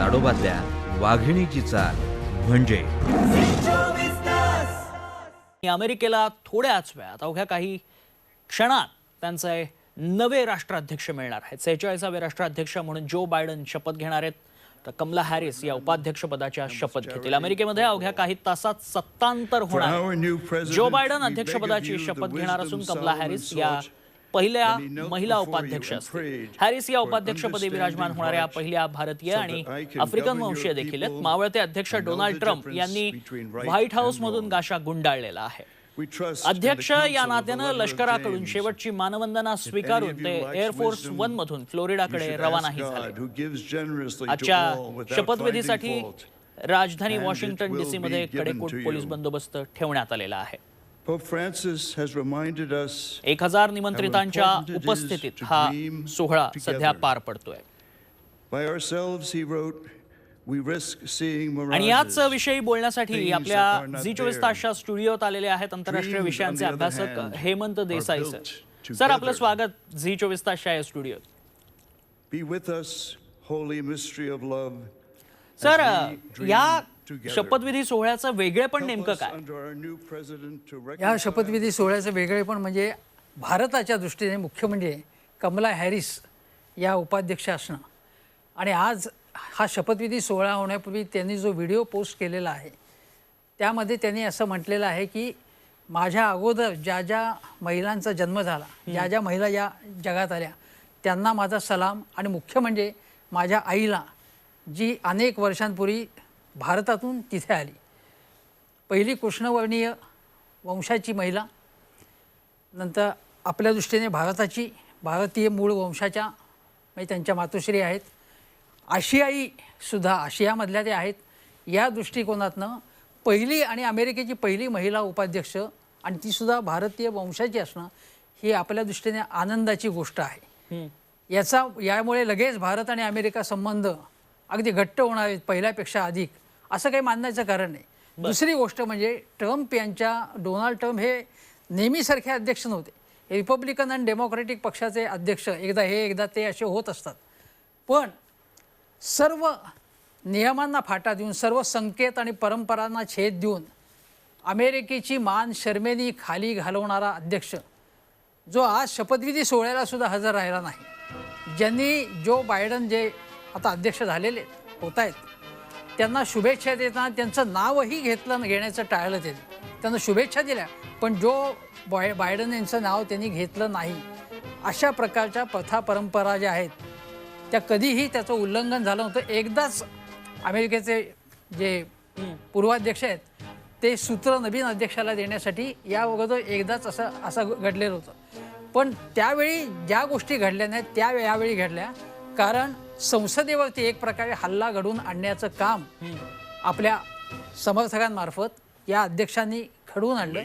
ताडोबातल्या वाघिणीची चाल म्हणजे अमेरिकेला थोड्याच वेळात अवघ्या काही क्षणात त्यांचे नवे राष्ट्राध्यक्ष मिळणार आहेत. 46वे राष्ट्राध्यक्ष म्हणून जो बायडन शपथ घेणार आहेत, तर कमला हॅरिस या उपाध्यक्षपदाच्या शपथ घेतील. अमेरिकेमध्ये अवघ्या काही तासात सत्तांतर होणार. जो बायडन अध्यक्षपदाची शपथ घेणार असून कमला हॅरिस या पहिल्या महिला उपाध्यक्ष असतील. हॅरिस या उपाध्यक्षपदी विराजमान होणाऱ्या पहिल्या भारतीय आणि आफ्रिकन वंशीय देखील आहेत. मावळते अध्यक्ष डोनाल्ड ट्रम्प यांनी व्हाईट हाऊसमधून गाशा गुंडाळलेला आहे. अध्यक्ष या नात्यानं लष्कराकडून शेवटची मानवंदना स्वीकारून ते एअरफोर्स वन मधून फ्लोरिडाकडे रवानाही झाले. आजच्या शपथविधीसाठी राजधानी वॉशिंग्टन डीसी मध्ये कडेकोट पोलीस बंदोबस्त ठेवण्यात आलेला आहे. 1000 निमंत्रितांच्या उपस्थितीत हा सोहळा सध्या पार पडतोय. आणि याच विषयी बोलण्यासाठी आपल्या झी24 तासच्या स्टुडिओत आलेले आहेत आंतरराष्ट्रीय विषयांचे अभ्यासक हेमंत देसाई सर. सर, आपलं स्वागत झी24 तासच्या या स्टुडिओत. सर, या शपथविधी सोहळ्याचं वेगळेपण नेमकं काय? या शपथविधी सोहळ्याचं वेगळेपण म्हणजे भारताच्या दृष्टीने मुख्य म्हणजे कमला हॅरिस या उपाध्यक्ष असणं. आणि आज हा शपथविधी सोहळा होण्यापूर्वी त्यांनी जो व्हिडिओ पोस्ट केलेला आहे त्यामध्ये त्यांनी असं म्हटलेलं आहे की माझ्या अगोदर ज्या ज्या महिलांचा जन्म झाला, ज्या ज्या महिला या जगात आल्या, त्यांना माझा सलाम. आणि मुख्य म्हणजे माझ्या आईला, जी अनेक वर्षांपूर्वी भारतातून तिथे आली, पहिली कृष्णवर्णीय वंशाची महिला, नंतर आपल्या दृष्टीने भारतीय मूळ वंशाच्या म्हणजे त्यांच्या मातोश्री आहेत, आशियाईसुद्धा आशियामधल्या ते आहेत. या दृष्टिकोनातनं पहिली आणि अमेरिकेची पहिली महिला उपाध्यक्ष आणि तीसुद्धा भारतीय वंशाची असणं ही आपल्या दृष्टीने आनंदाची गोष्ट आहे. यामुळे लगेच भारत आणि अमेरिका संबंध अगदी घट्ट होणार आहेत पहिल्यापेक्षा अधिक, असं काही मानण्याचं कारण नाही. दुसरी गोष्ट म्हणजे डोनाल्ड ट्रम्प हे नेहमीसारखे अध्यक्ष नव्हते. रिपब्लिकन आणि डेमोक्रॅटिक पक्षाचे अध्यक्ष एकदा हे एकदा ते असे होत असतात. पण सर्व नियमांना फाटा देऊन, सर्व संकेत आणि परंपरांना छेद देऊन अमेरिकेची मान शर्मेनी खाली घालवणारा अध्यक्ष, जो आज शपथविधी सोहळ्याला सुद्धा हजर राहिला नाही. ज्यांनी जो बायडन जे आता अध्यक्ष झालेले होत आहेत त्यांना शुभेच्छा देताना त्यांचं नावही घेण्याचं टाळलं. त्यांना शुभेच्छा दिल्या पण बायडन यांचं नाव त्यांनी घेतलं नाही. अशा प्रकारच्या प्रथा परंपरा ज्या आहेत त्या कधीही त्याचं उल्लंघन झालं नव्हतं. एकदाच अमेरिकेचे जे पूर्वाध्यक्ष आहेत ते सूत्र नवीन अध्यक्षाला देण्यासाठी या अगोदर एकदाच असं घडलेलं होतं. पण त्यावेळी ज्या गोष्टी घडल्या नाहीत त्या यावेळी घडल्या, कारण संसदेवरती एक प्रकारे हल्ला घडवून आणण्याचं काम आपल्या समर्थकांमार्फत या अध्यक्षांनी घडवून आणलं.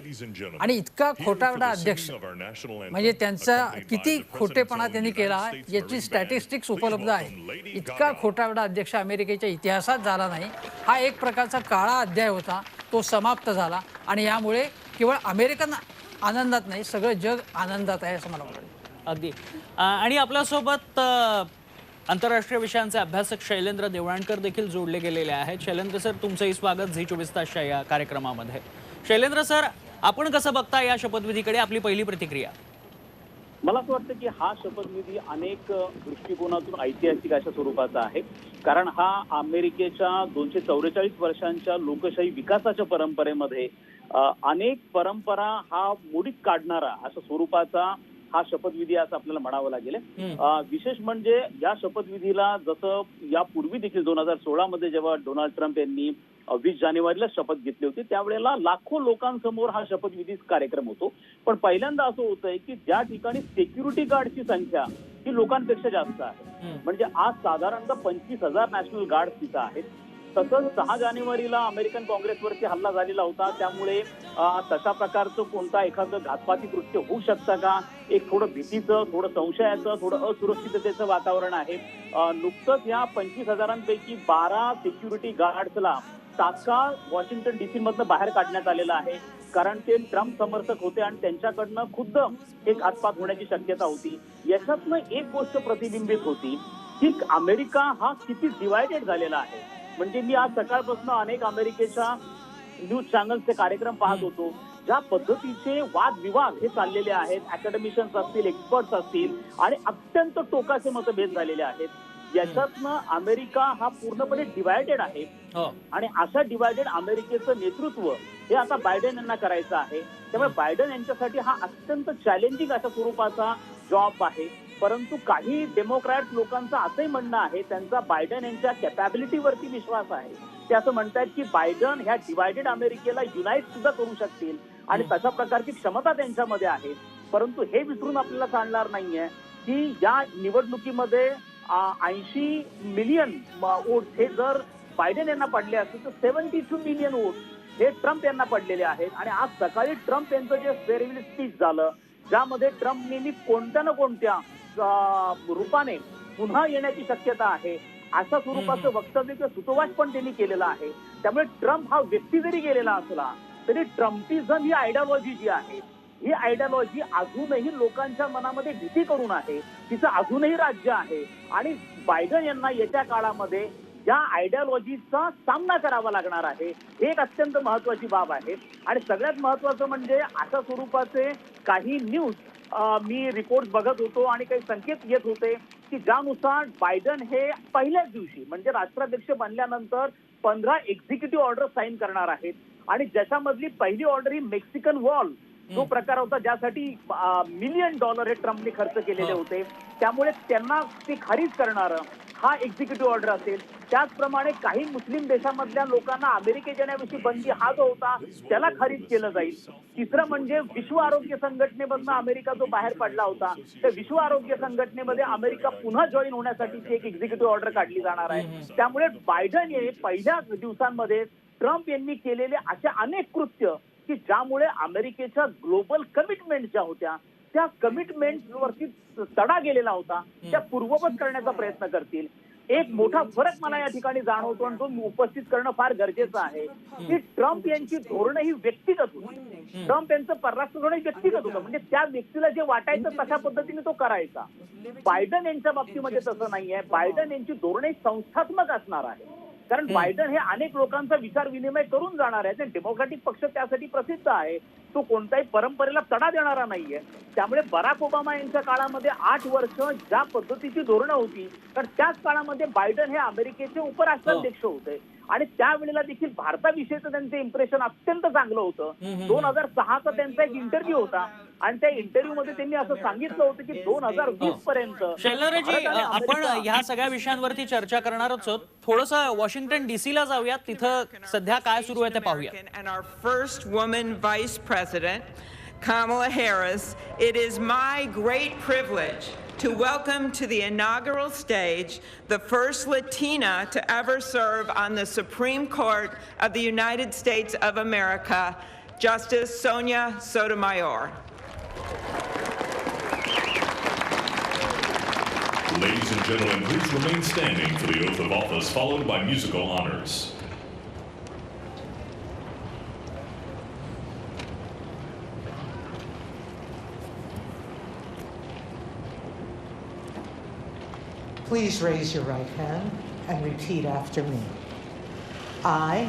आणि इतका खोटारडा अध्यक्ष म्हणजे त्यांचा किती खोटेपणा त्यांनी केला याची स्टॅटिस्टिक्स उपलब्ध आहे. इतका खोटारडा अध्यक्ष अमेरिकेच्या इतिहासात झाला नाही. हा एक प्रकारचा काळा अध्याय होता, तो समाप्त झाला. आणि यामुळे केवळ अमेरिकन आनंदात नाही, सगळं जग आनंदात आहे असं मला वाटतं. अगदी. आणि आपल्यासोबत आंतरराष्ट्रीय विषयांचे अभ्यासक शैलेंद्र देवळाणकर देखील जोडले गेलेले आहेत. शैलेंद्र सर, तुमचंही स्वागत झी24 तासच्या या कार्यक्रमामध्ये. शैलेंद्र सर, आपण कसं बघता या शपथविधीकडे? आपली पहिली प्रतिक्रिया. मला असं वाटतं की हा शपथविधी अनेक दृष्टिकोनातून ऐतिहासिक अशा स्वरूपाचा आहे. कारण हा अमेरिकेच्या 244 वर्षांच्या लोकशाही विकासाच्या परंपरेमध्ये अनेक परंपरा हा मोडीत काढणारा अशा स्वरूपाचा हा शपथविधी असं आपल्याला म्हणावं लागेल. विशेष म्हणजे या शपथविधीला जसं यापूर्वी देखील 2016 मध्ये जेव्हा डोनाल्ड ट्रम्प यांनी 20 जानेवारीला शपथ घेतली होती त्यावेळेला लाखो लोकांसमोर हा शपथविधी कार्यक्रम होतो. पण पहिल्यांदा असं होतंय की ज्या ठिकाणी सिक्युरिटी गार्डची संख्या ही लोकांपेक्षा जास्त आहे. म्हणजे आज साधारणतः 25,000 नॅशनल गार्ड तिथं आहेत. तसंच 6 जानेवारीला अमेरिकन काँग्रेसवरती हल्ला झालेला होता, त्यामुळे तशा प्रकारचं कोणता एखादं घातपाती कृत्य होऊ शकतं का, एक थोडं भीतीचं, थोडं संशयाचं, थोडं असुरक्षिततेचं वातावरण आहे. नुकतंच या 25,000 12 सिक्युरिटी गार्ड्सला तात्काळ वॉशिंग्टन डीसी मधनं बाहेर काढण्यात आलेलं आहे. कारण ते ट्रम्प समर्थक होते आणि त्यांच्याकडनं खुद्द एक घातपात होण्याची शक्यता होती. याच्यातनं एक गोष्ट प्रतिबिंबित होती की अमेरिका हा किती डिवायडेड झालेला आहे. म्हणजे मी आज सकाळपासून अनेक अमेरिकेच्या न्यूज चॅनलचे कार्यक्रम पाहत होतो. ज्या पद्धतीचे वादविवाद हे चाललेले आहेत, अकॅडमिशियन्स असतील, एक्सपर्ट्स असतील आणि अत्यंत टोकाचे मतभेद झालेले आहेत. याच्यातनं अमेरिका हा पूर्णपणे डिवायडेड आहे. आणि अशा डिवायडेड अमेरिकेचं नेतृत्व हे आता बायडेन यांना करायचं आहे. त्यामुळे बायडेन यांच्यासाठी हा अत्यंत चॅलेंजिंग अशा स्वरूपाचा जॉब आहे. परंतु काही डेमोक्रॅट लोकांचं असंही म्हणणं आहे, त्यांचा बायडेन यांच्या कॅपॅबिलिटीवरती विश्वास आहे. ते असं म्हणतात की बायडेन ह्या डिवायडेड अमेरिकेला युनाईट सुद्धा करू शकतील आणि तशा प्रकारची क्षमता त्यांच्यामध्ये आहे. परंतु हे विसरून आपल्याला चालणार नाहीये की या निवडणुकीमध्ये 80 मिलियन वोट्स हे जर बायडेन यांना पडले असतील तर 72 मिलियन वोट्स हे ट्रम्प यांना पडलेले आहेत. आणि आज सकाळी ट्रम्प यांचं जे फेअरवेल स्पीच झालं, ज्यामध्ये ट्रम्प नेहमी कोणत्या ना कोणत्या रूपाने पुन्हा येण्याची शक्यता आहे अशा स्वरूपाचं वक्तव्य किंवा सुतोवाच पण त्यांनी केलेला आहे. त्यामुळे ट्रम्प हा व्यक्ती जरी गेलेला असला तरी ट्रम्पिझम ही आयडिओलॉजी जी आहे, ही आयडिओलॉजी अजूनही लोकांच्या मनामध्ये भीती करून आहे. तिचं अजूनही राज्य आहे आणि बायडेन यांना येत्या काळामध्ये या आयडिओलॉजीचा सामना करावा लागणार आहे. हे एक अत्यंत महत्वाची बाब आहे. आणि सगळ्यात महत्वाचं म्हणजे अशा स्वरूपाचे काही न्यूज मी रिपोर्ट बघत होतो आणि काही संकेत येत होते की ज्यानुसार बायडेन हे पहिल्याच दिवशी म्हणजे राष्ट्राध्यक्ष बनल्यानंतर 15 एक्झिक्युटिव्ह ऑर्डर साईन करणार आहेत. आणि ज्याच्यामधली पहिली ऑर्डर ही मेक्सिकन वॉल जो प्रकार होता, ज्यासाठी $1 मिलियन हे ट्रम्पने खर्च केलेले होते, त्यामुळे त्यांना ते खारिज करणारं हा एक्झिक्युटिव्ह ऑर्डर असेल. त्याचप्रमाणे काही मुस्लिम देशामधल्या लोकांना अमेरिकेत येण्याविषयी बंदी हा जो होता त्याला खारिज केलं जाईल. तिसरं म्हणजे विश्व आरोग्य संघटनेमधनं अमेरिका जो बाहेर पडला होता, त्या विश्व आरोग्य संघटनेमध्ये अमेरिका पुन्हा जॉईन होण्यासाठी एक एक्झिक्युटिव्ह ऑर्डर काढली जाणार आहे. त्यामुळे बायडेन हे पहिल्या दिवसांमध्ये ट्रम्प यांनी केलेले अशा अनेक कृत्य की ज्यामुळे अमेरिकेच्या ग्लोबल कमिटमेंट ज्या होत्या त्या कमिटमेंटवरती तडा गेलेला होता, त्या पूर्ववत करण्याचा प्रयत्न करतील. एक मोठा फरक मला या ठिकाणी जाणवतो आणि तो उपस्थित करणं फार गरजेचं आहे की ट्रम्प यांची धोरणं ही व्यक्तिगत होती. ट्रम्प यांचं परराष्ट्र धोरण व्यक्तिगत होतं, म्हणजे त्या व्यक्तीला जे वाटायचं तशा पद्धतीने तो करायचा. बायडेन यांच्या बाबतीमध्ये तसं नाहीये. बायडेन यांची धोरणे संस्थात्मक असणार आहे. कारण बायडेन हे अनेक लोकांचा विचार विनिमय करून जाणार आहे. डेमोक्रॅटिक पक्ष त्यासाठी प्रसिद्ध आहे. तो कोणत्याही परंपरेला तडा देणारा नाहीये. त्यामुळे बराक ओबामा यांच्या काळामध्ये 8 वर्ष ज्या पद्धतीची धोरणं होती, तर त्याच काळामध्ये बायडेन हे अमेरिकेचे उपराष्ट्राध्यक्ष होते आणि त्यावेळेला देखील भारताविषयीचं त्यांचं इम्प्रेशन अत्यंत चांगलं होतं. 2006चा त्यांचा एक इंटरव्ह्यू होता आणि त्या इंटरव्ह्यू मध्ये त्यांनी असं सांगितलं होतं की 2020 पर्यंत. शैलेंद्रजी, आपण ह्या सगळ्या विषयांवरती चर्चा करणारच आहोत. थोडंसं वॉशिंग्टन DC ला जाऊयात, तिथं सध्या काय सुरू आहे ते पाहूया. And our first woman vice president, Kamala Harris. It is my great privilege to welcome to the inaugural stage the first Latina to ever serve on the Supreme Court of the United States of America, Justice Sonia Sotomayor. Ladies and gentlemen, please remain standing for the oath of office, followed by musical honors. Please raise your right hand and repeat after me. I,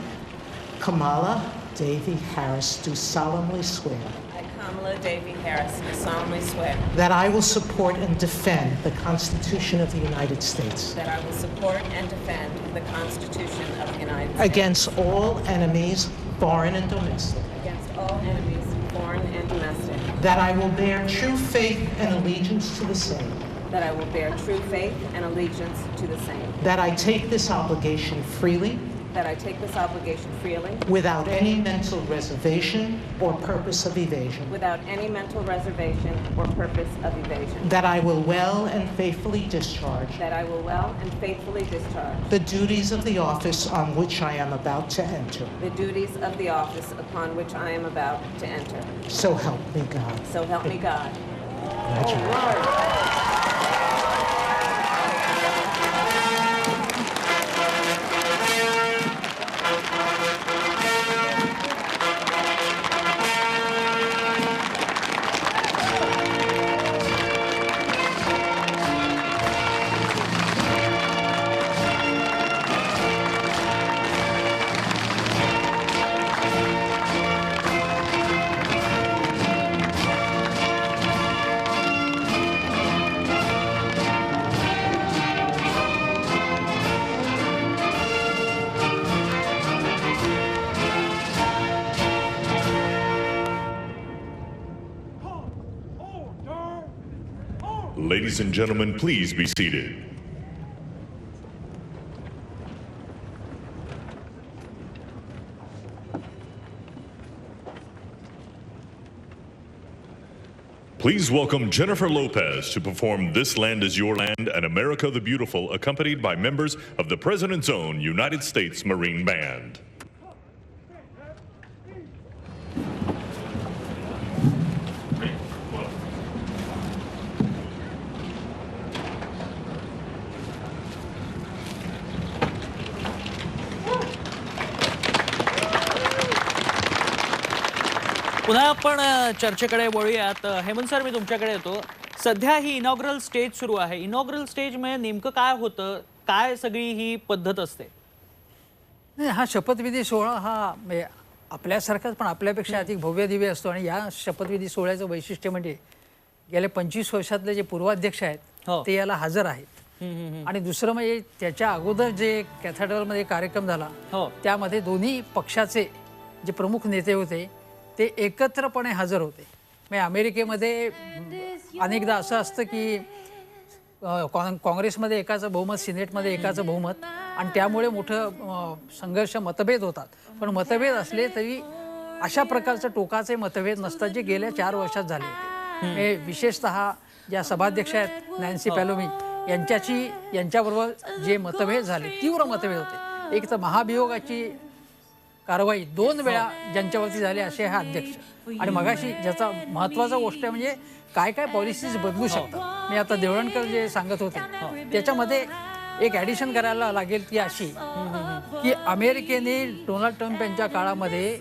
Kamala Davy Harris, do solemnly swear I, Kamala Davy Harris, do solemnly swear that I will support and defend the Constitution of the United States that I will support and defend the Constitution of the United States against all enemies, foreign and domestic, against all enemies, foreign and domestic, that I will bear true faith and allegiance to the same, that I will bear true faith and allegiance to the same, that I take this obligation freely that I take this obligation freely without any mental reservation or purpose of evasion, without any mental reservation or purpose of evasion, that I will well and faithfully discharge that I will well and faithfully discharge the duties of the office on which I am about to enter. the duties of the office upon which I am about to enter. So help me God. So help me God. Congratulations. Ladies and gentlemen, please be seated. Please welcome Jennifer Lopez to perform This Land Is Your Land and America the Beautiful, accompanied by members of the President's Own United States Marine Band. पुन्हा आपण चर्चेकडे वळूयात. Hemant sir, मी तुमच्याकडे येतो. सध्या ही inaugural stage सुरू आहे. Inaugural stage म्हणजे नेमकं काय होतं, काय सगळी ही पद्धत असते? हा शपथविधी सोहळा हा म्हणजे आपल्यासारखाच पण आपल्यापेक्षा अधिक भव्य दिव्य असतो. आणि या शपथविधी सोहळ्याचं वैशिष्ट्य म्हणजे गेल्या 25 वर्षातले जे पूर्वाध्यक्ष आहेत ते याला हजर आहेत. आणि दुसरं म्हणजे त्याच्या अगोदर जे कॅथेड्रलमध्ये कार्यक्रम झाला त्यामध्ये दोन्ही पक्षाचे जे प्रमुख नेते होते ते एकत्रपणे हजर होते. म्हणजे अमेरिकेमध्ये अनेकदा असं असतं की काँग्रेसमध्ये एकाचं बहुमत, सिनेटमध्ये एकाचं बहुमत, आणि त्यामुळे मोठं संघर्ष, मतभेद होतात. पण मतभेद असले तरी अशा प्रकारचं टोकाचे मतभेद नसतात जे गेल्या 4 वर्षात झाले होते. हे विशेषतः ज्या सभाध्यक्ष आहेत नॅन्सी पेलोसी यांच्याबरोबर जे मतभेद झाले, तीव्र मतभेद होते. एक तर महाभियोगाची कारवाई 2 वेळा ज्यांच्यावरती झाली असे हा अध्यक्ष. आणि मगाशी ज्याचा महत्त्वाचा गोष्ट आहे म्हणजे काय काय पॉलिसीज बदलू शकतात. मी आता देवळणकर जे सांगत होते त्याच्यामध्ये एक ॲडिशन करायला लागेल ती अशी की अमेरिकेने डोनाल्ड ट्रम्प यांच्या काळामध्ये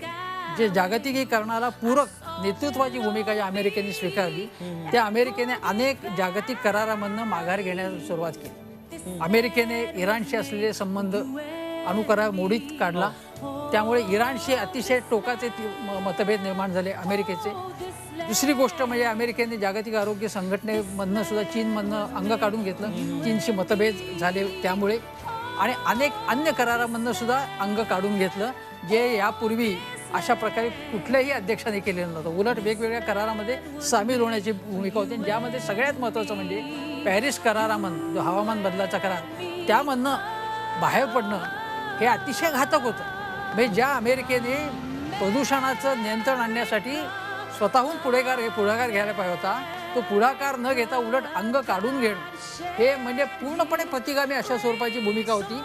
जे जागतिकीकरणाला पूरक नेतृत्वाची भूमिका ज्या अमेरिकेने स्वीकारली त्या अमेरिकेने अनेक जागतिक करारामधनं माघार घेण्यास सुरुवात केली. अमेरिकेने इराणशी असलेले संबंध अणुकरार मोडीत काढला. त्यामुळे इराणशी अतिशय टोकाचे मतभेद निर्माण झाले अमेरिकेचे. दुसरी गोष्ट म्हणजे अमेरिकेने जागतिक आरोग्य संघटनेमधनं सुद्धा चीनमधनं अंग काढून घेतलं. चीनशी मतभेद झाले त्यामुळे. आणि अनेक अन्य करारामधनं सुद्धा अंग काढून घेतलं जे यापूर्वी अशा प्रकारे कुठल्याही अध्यक्षाने केलेलं नव्हतं. उलट वेगवेगळ्या करारामध्ये सामील होण्याची भूमिका होती. ज्यामध्ये सगळ्यात महत्त्वाचं म्हणजे पॅरिस करारामधून जो हवामान बदलाचा करार त्यामधनं बाहेर पडणं हे अतिशय घातक होतं. म्हणजे ज्या अमेरिकेने प्रदूषणाचं नियंत्रण आणण्यासाठी स्वतःहून पुढाकार घ्यायला पाहिजे होता तो पुढाकार न घेता उलट अंग काढून घेणं हे म्हणजे पूर्णपणे प्रतिगामी अशा स्वरूपाची भूमिका होती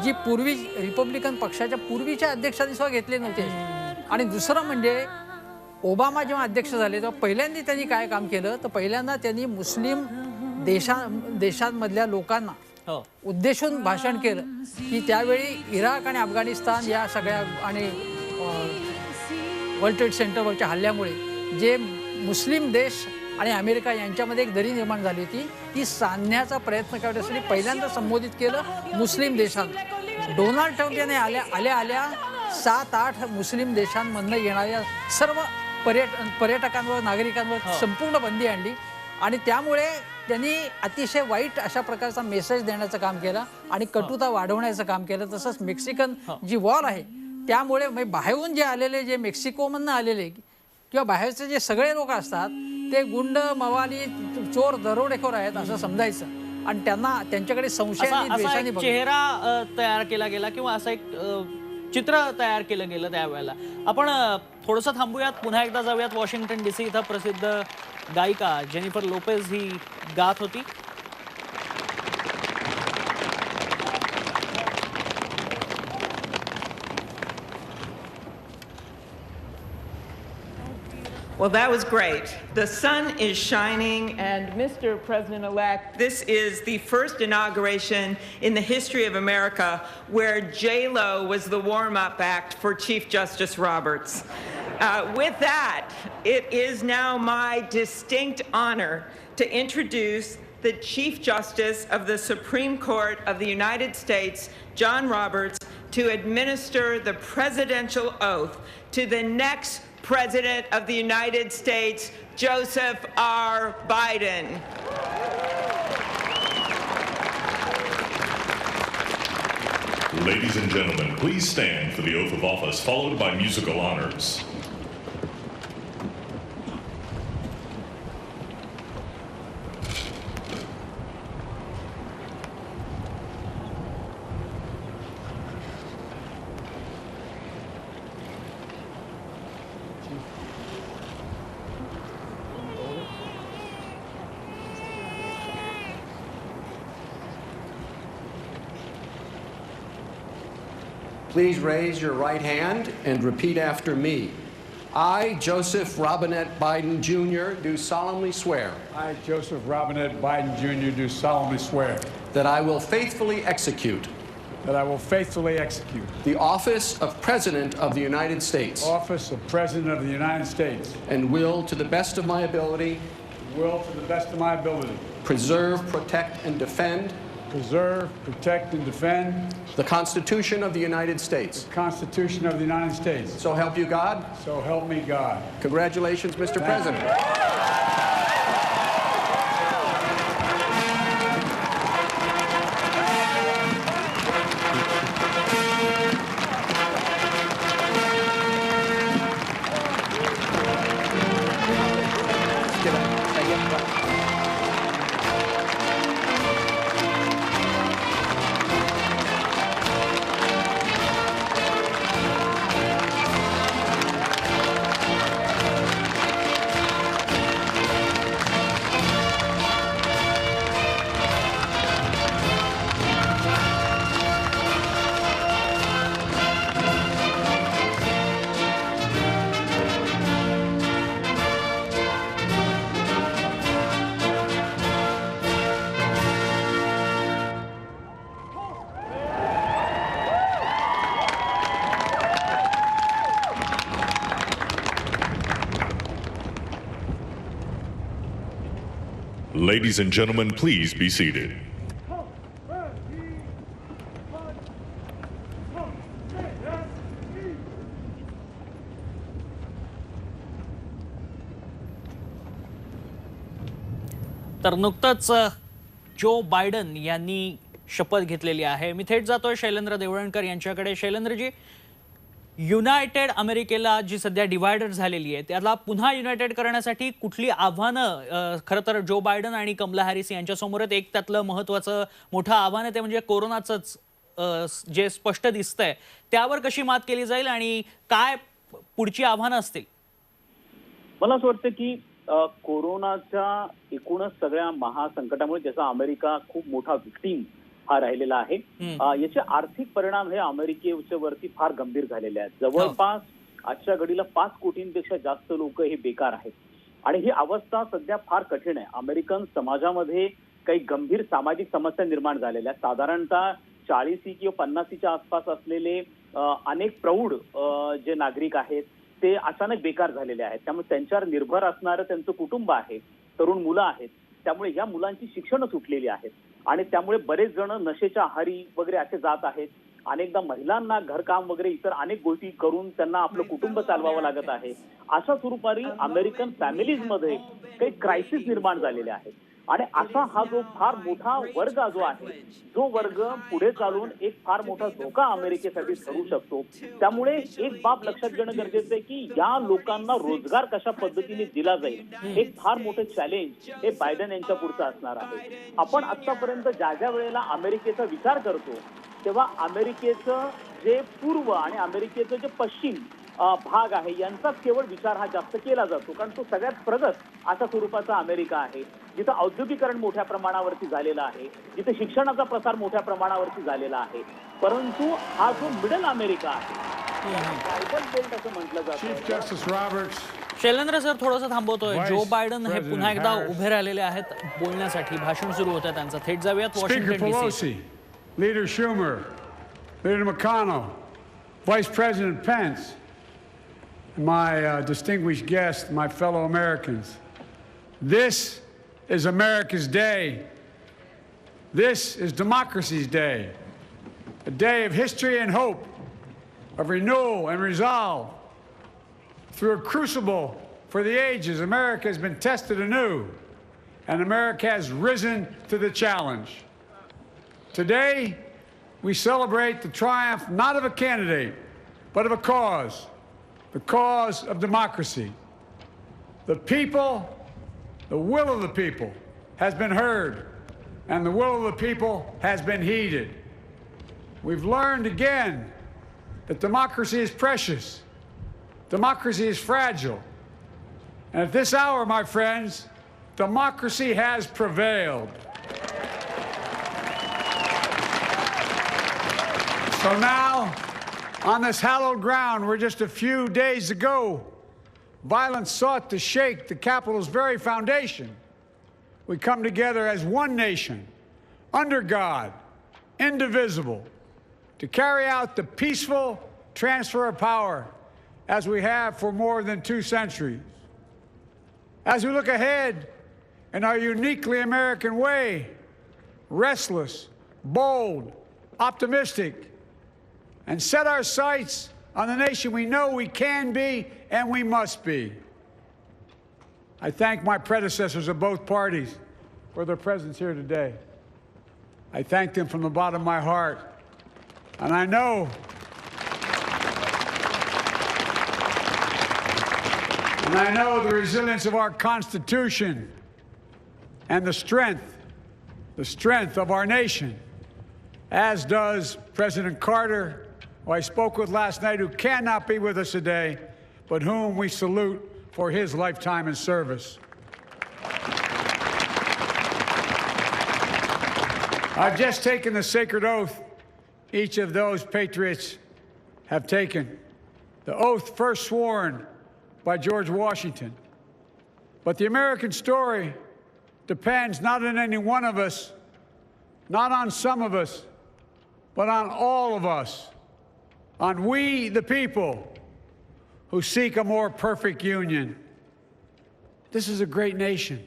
जी पूर्वी रिपब्लिकन पक्षाच्या पूर्वीच्या अध्यक्षांनी सुद्धा घेतली नव्हती. आणि दुसरं म्हणजे ओबामा जेव्हा अध्यक्ष झाले तेव्हा पहिल्यांदा त्यांनी काय काम केलं तर पहिल्यांदा त्यांनी मुस्लिम देशांमधल्या लोकांना उद्देशून भाषण केलं की त्यावेळी इराक आणि अफगाणिस्तान या सगळ्या आणि वर्ल्ड ट्रेड सेंटरवरच्या हल्ल्यामुळे जे मुस्लिम देश आणि अमेरिका यांच्यामध्ये एक दरी निर्माण झाली होती ती सांधण्याचा प्रयत्न करण्यासाठी पहिल्यांदा संबोधित केलं मुस्लिम देशांना. डोनाल्ड ट्रम्प याने आल्या 7-8 मुस्लिम देशांमधनं येणाऱ्या सर्व पर्यटकांवर नागरिकांवर संपूर्ण बंदी आणली. आणि त्यामुळे त्यांनी अतिशय वाईट अशा प्रकारचा मेसेज देण्याचं काम केलं आणि कटुता वाढवण्याचं काम केलं. तसंच मेक्सिकन जी वॉर आहे त्यामुळे बाहेरून जे आलेले जे मेक्सिकोमधनं आलेले किंवा बाहेरचे जे सगळे लोक असतात ते गुंड, मवाली, चोर, दरोडेखोर आहेत असं समजायचं. आणि त्यांना त्यांच्याकडे संशयाने द्वेषाने चेहरा तयार केला गेला किंवा असं एक चित्र तयार केलं गेलं त्यावेळेला. आपण थोडंसं थांबूयात. पुन्हा एकदा जाऊयात वॉशिंग्टन DC इथं प्रसिद्ध गायिका जेनिफर लोपेज ही गात होती. Well, that was great. The sun is shining, and Mr. President-elect, this is the first inauguration in the history of America where J-Lo was the warm-up act for Chief Justice Roberts. With that, it is now my distinct honor to introduce the Chief Justice of the Supreme Court of the United States, John Roberts, to administer the presidential oath to the next President of the United States, Joseph R. Biden. Ladies and gentlemen, please stand for the oath of office, followed by musical honors. Please raise your right hand and repeat after me. I, Joseph Robinette Biden Jr., do solemnly swear I, Joseph Robinette Biden Jr., do solemnly swear that I will faithfully execute that I will faithfully execute the office of President of the United States the office of President of the United States and will, to the best of my ability, to the best of my ability, preserve, protect, and defend preserve, protect, and defend the Constitution of the United States. the Constitution of the United States. So help you God. So help me God. Congratulations, Mr. President. Ladies and gentlemen, please be seated. तर नुकतंच Joe Biden यांनी शपथ घेतलेली आहे. मी थेट जातोय शैलेंद्र देवळणकर यांच्याकडे. शैलेंद्रजी, United अमेरिकेला जी सध्या डिवायडेड झालेली आहे त्याला पुन्हा युनायटेड करण्यासाठी कुठली आव्हानं खरं तर जो बायडन आणि कमला हॅरिस यांच्यासमोर एक त्यातलं महत्त्वाचं मोठं आव्हान आहे ते म्हणजे कोरोनाचंच जे स्पष्ट दिसतंय त्यावर कशी मात केली जाईल आणि काय पुढची आव्हानं असतील? मला असं वाटतं की कोरोनाच्या एकूणच सगळ्या महासंकटामुळे ज्याचा अमेरिका खूप मोठा विक्टीम हा राहिलेला आहे. याचे आर्थिक परिणाम हे अमेरिकेच्या वरती फार गंभीर झालेले आहेत. जवळपास आजच्या घडीला 5 कोटींपेक्षा जास्त लोक हे बेकार आहेत आणि ही अवस्था सध्या फार कठीण आहे. अमेरिकन समाजामध्ये काही गंभीर सामाजिक समस्या निर्माण झालेल्या आहेत. साधारणतः 40 किंवा 50च्या आसपास असलेले अनेक प्रौढ जे नागरिक आहेत ते अचानक बेकार झालेले आहेत. त्यामुळे त्यांच्यावर निर्भर असणारं त्यांचं कुटुंब आहे, तरुण मुलं आहेत. त्यामुळे या मुलांची शिक्षणं सुटलेली आहेत आणि त्यामुळे बरेच जण नशेच्या आहारी वगैरे असे जात आहेत. अनेकदा महिलांना घरकाम वगैरे इतर अनेक गोष्टी करून त्यांना आपलं कुटुंब चालवावं लागत आहे. अशा स्वरूपाने अमेरिकन फॅमिलीजमध्ये काही क्रायसिस निर्माण झालेले आहेत आणि असा हा जो फार मोठा वर्ग जो आहे जो वर्ग पुढे चालून एक फार मोठा धोका अमेरिकेसाठी ठरू शकतो. त्यामुळे एक बाब लक्षात घेणं गरजेचं आहे की या लोकांना रोजगार कशा पद्धतीने दिला जाईल एक फार मोठं चॅलेंज हे बायडन यांच्या पुढचं असणार आहे. आपण आतापर्यंत ज्या ज्या वेळेला अमेरिकेचा विचार करतो तेव्हा अमेरिकेचं जे पूर्व आणि अमेरिकेचं जे पश्चिम भाग आहे यांचाच केवळ विचार हा जास्त केला जातो कारण तो सगळ्यात प्रगत अशा स्वरूपाचा अमेरिका आहे जिथं औद्योगिकरण मोठ्या प्रमाणावरती झालेलं आहे, जिथे शिक्षणाचा प्रसार मोठ्या प्रमाणावरती झालेला आहे. परंतु हा जो मिडल अमेरिका आहे ट्रायबल बेल्ट असं म्हटलं जातं. शैलेंद्र सर थोडंसं थांबवतोय. जो बायडन हे पुन्हा एकदा उभे राहिलेले आहेत बोलण्यासाठी. भाषण सुरू होतं त्यांचं. थेट जाऊयात Washington DC. Leader Schumer, Leader McConnell, Vice President Pence, my distinguished guests, my fellow Americans. This is America's day. This is democracy's day. A day of history and hope, of renewal and resolve. Through a crucible for the ages, America has been tested anew, and America has risen to the challenge. Today, we celebrate the triumph not of a candidate, but of a cause, the cause of democracy. The people, the will of the people has been heard, and the will of the people has been heeded. We've learned again that democracy is precious, democracy is fragile, and at this hour, my friends, democracy has prevailed. So now, On this hallowed ground where just a few days ago, violence sought to shake the Capitol's very foundation, we come together as one nation, under God, indivisible, to carry out the peaceful transfer of power as we have for more than 2 centuries. As we look ahead in our uniquely American way, restless, bold, optimistic, and set our sights on the nation we know we can be and we must be. I thank my predecessors of both parties for their presence here today. I thank them from the bottom of my heart. And I know the resilience of our Constitution and the strength of our nation, as does President Carter, who I spoke with last night, who cannot be with us today, but whom we salute for his lifetime in service. I've just taken the sacred oath each of those patriots have taken, the oath first sworn by George Washington. But the American story depends not on any one of us, not on some of us, but on all of us, on we, the people, who seek a more perfect union. This is a great nation.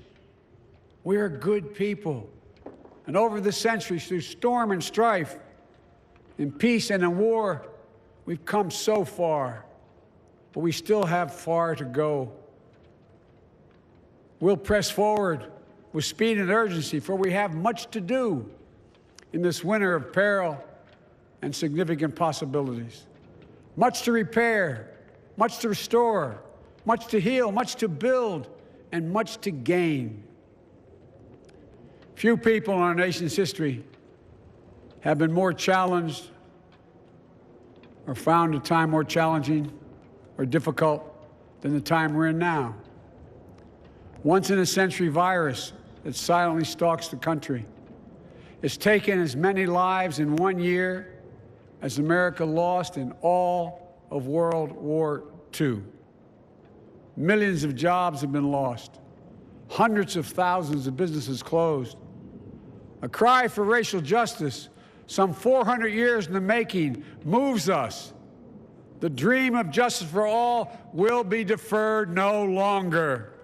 We are good people. And over the centuries, through storm and strife, in peace and in war, we've come so far, but we still have far to go. We'll press forward with speed and urgency, for we have much to do in this winter of peril and significant possibilities. Much to repair, much to restore, much to heal, much to build, and much to gain. Few people in our nation's history have been more challenged or found a time more challenging or difficult than the time we're in now. Once-in-a-century virus that silently stalks the country. It's taken as many lives in 1 year as America lost in all of World War II. Millions of jobs have been lost. Hundreds of thousands of businesses closed. A cry for racial justice, some 400 years in the making, moves us. The dream of justice for all will be deferred no longer.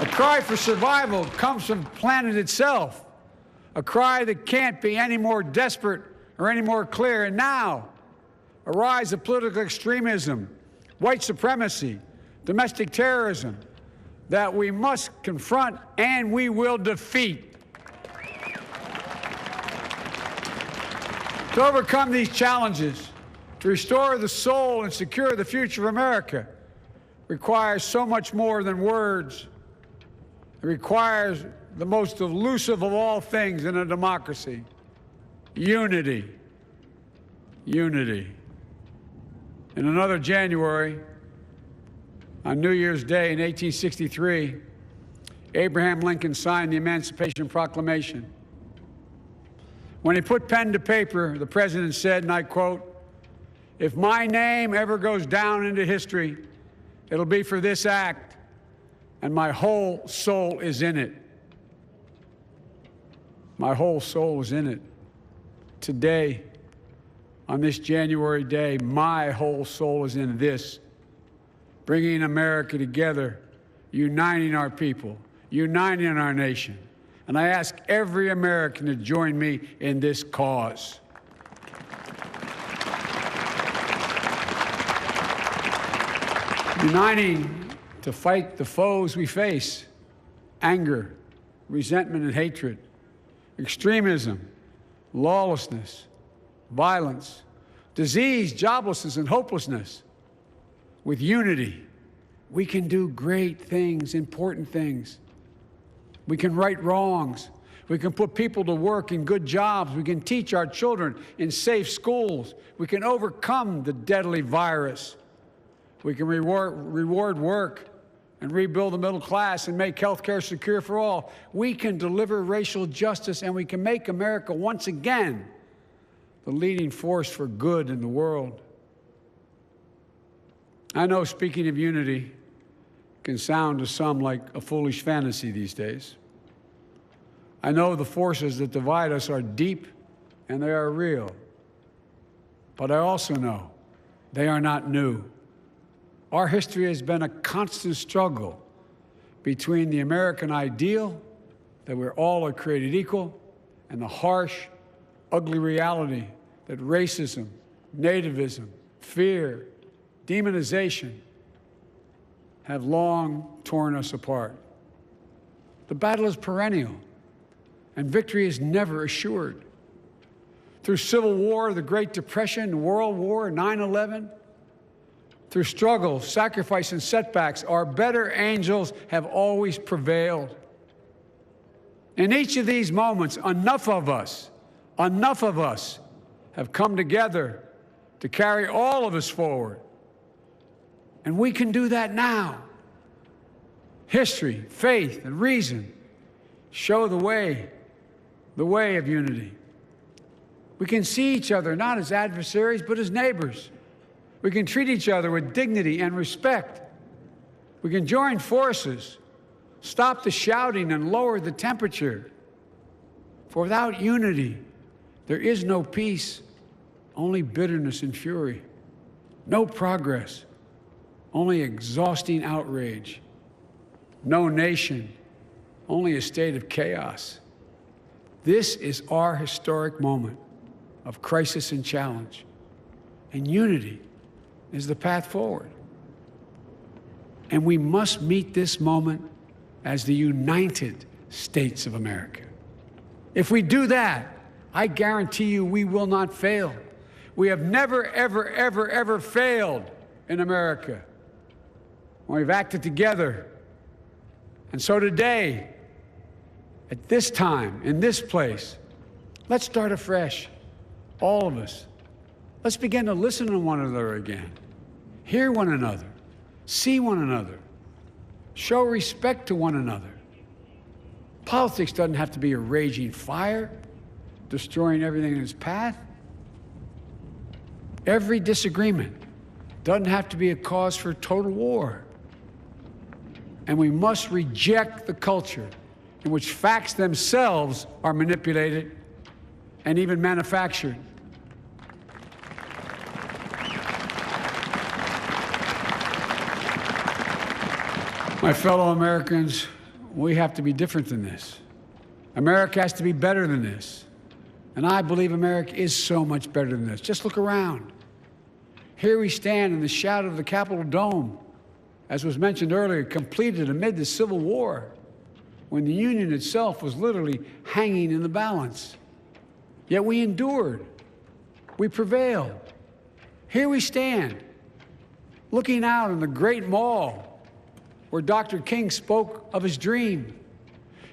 A cry for survival comes from the planet itself, a cry that can't be any more desperate or any more clear. And now, a rise of political extremism, white supremacy, domestic terrorism, that we must confront and we will defeat. To overcome these challenges, to restore the soul and secure the future of America, requires so much more than words. It requires the most elusive of all things in a democracy: unity. Unity. In another January, on New Year's Day in 1863, Abraham Lincoln signed the Emancipation Proclamation. When he put pen to paper, the president said, and I quote, "If my name ever goes down into history, it'll be for this act, and my whole soul is in it." My whole soul is in it. Today, on this January day, my whole soul is in this, bringing America together, uniting our people, uniting our nation. And I ask every American to join me in this cause. Uniting to fight the foes we face: anger, resentment and hatred, extremism, lawlessness, violence, disease, joblessness, and hopelessness. With unity, we can do great things, important things. We can right wrongs. We can put people to work in good jobs. We can teach our children in safe schools. We can overcome the deadly virus. We can reward work and rebuild the middle class and make health care secure for all. We can deliver racial justice, and we can make America once again the leading force for good in the world. I know speaking of unity can sound to some like a foolish fantasy these days. I know the forces that divide us are deep and they are real. But I also know they are not new. Our history has been a constant struggle between the American ideal that we're all are created equal and the harsh, ugly reality that racism, nativism, fear, demonization have long torn us apart. The battle is perennial, and victory is never assured. Through Civil War, the Great Depression, World War, 9/11, through struggle, sacrifice, and setbacks, our better angels have always prevailed. In each of these moments, enough of us have come together to carry all of us forward. And we can do that now. History, faith, and reason show the way of unity. We can see each other not as adversaries, but as neighbors. We can treat each other with dignity and respect. We can join forces, stop the shouting, and lower the temperature. For without unity, there is no peace, only bitterness and fury. No progress, only exhausting outrage. No nation, only a state of chaos. This is our historic moment of crisis and challenge, and unity is the path forward. And we must meet this moment as the United States of America. If we do that, I guarantee you we will not fail. We have never, ever, ever, ever failed in America when we've acted together. And so today, at this time, in this place, let's start afresh, all of us. Let's begin to listen to one another again, hear one another, see one another, show respect to one another. Politics doesn't have to be a raging fire, destroying everything in its path. Every disagreement doesn't have to be a cause for total war. And we must reject the culture in which facts themselves are manipulated and even manufactured. My fellow Americans, we have to be different than this. America has to be better than this. And I believe America is so much better than this. Just look around. Here we stand in the shadow of the Capitol Dome, as was mentioned earlier, completed amid the Civil War, when the Union itself was literally hanging in the balance. Yet we endured. We prevailed. Here we stand, looking out on the Great Mall, where Dr. King spoke of his dream.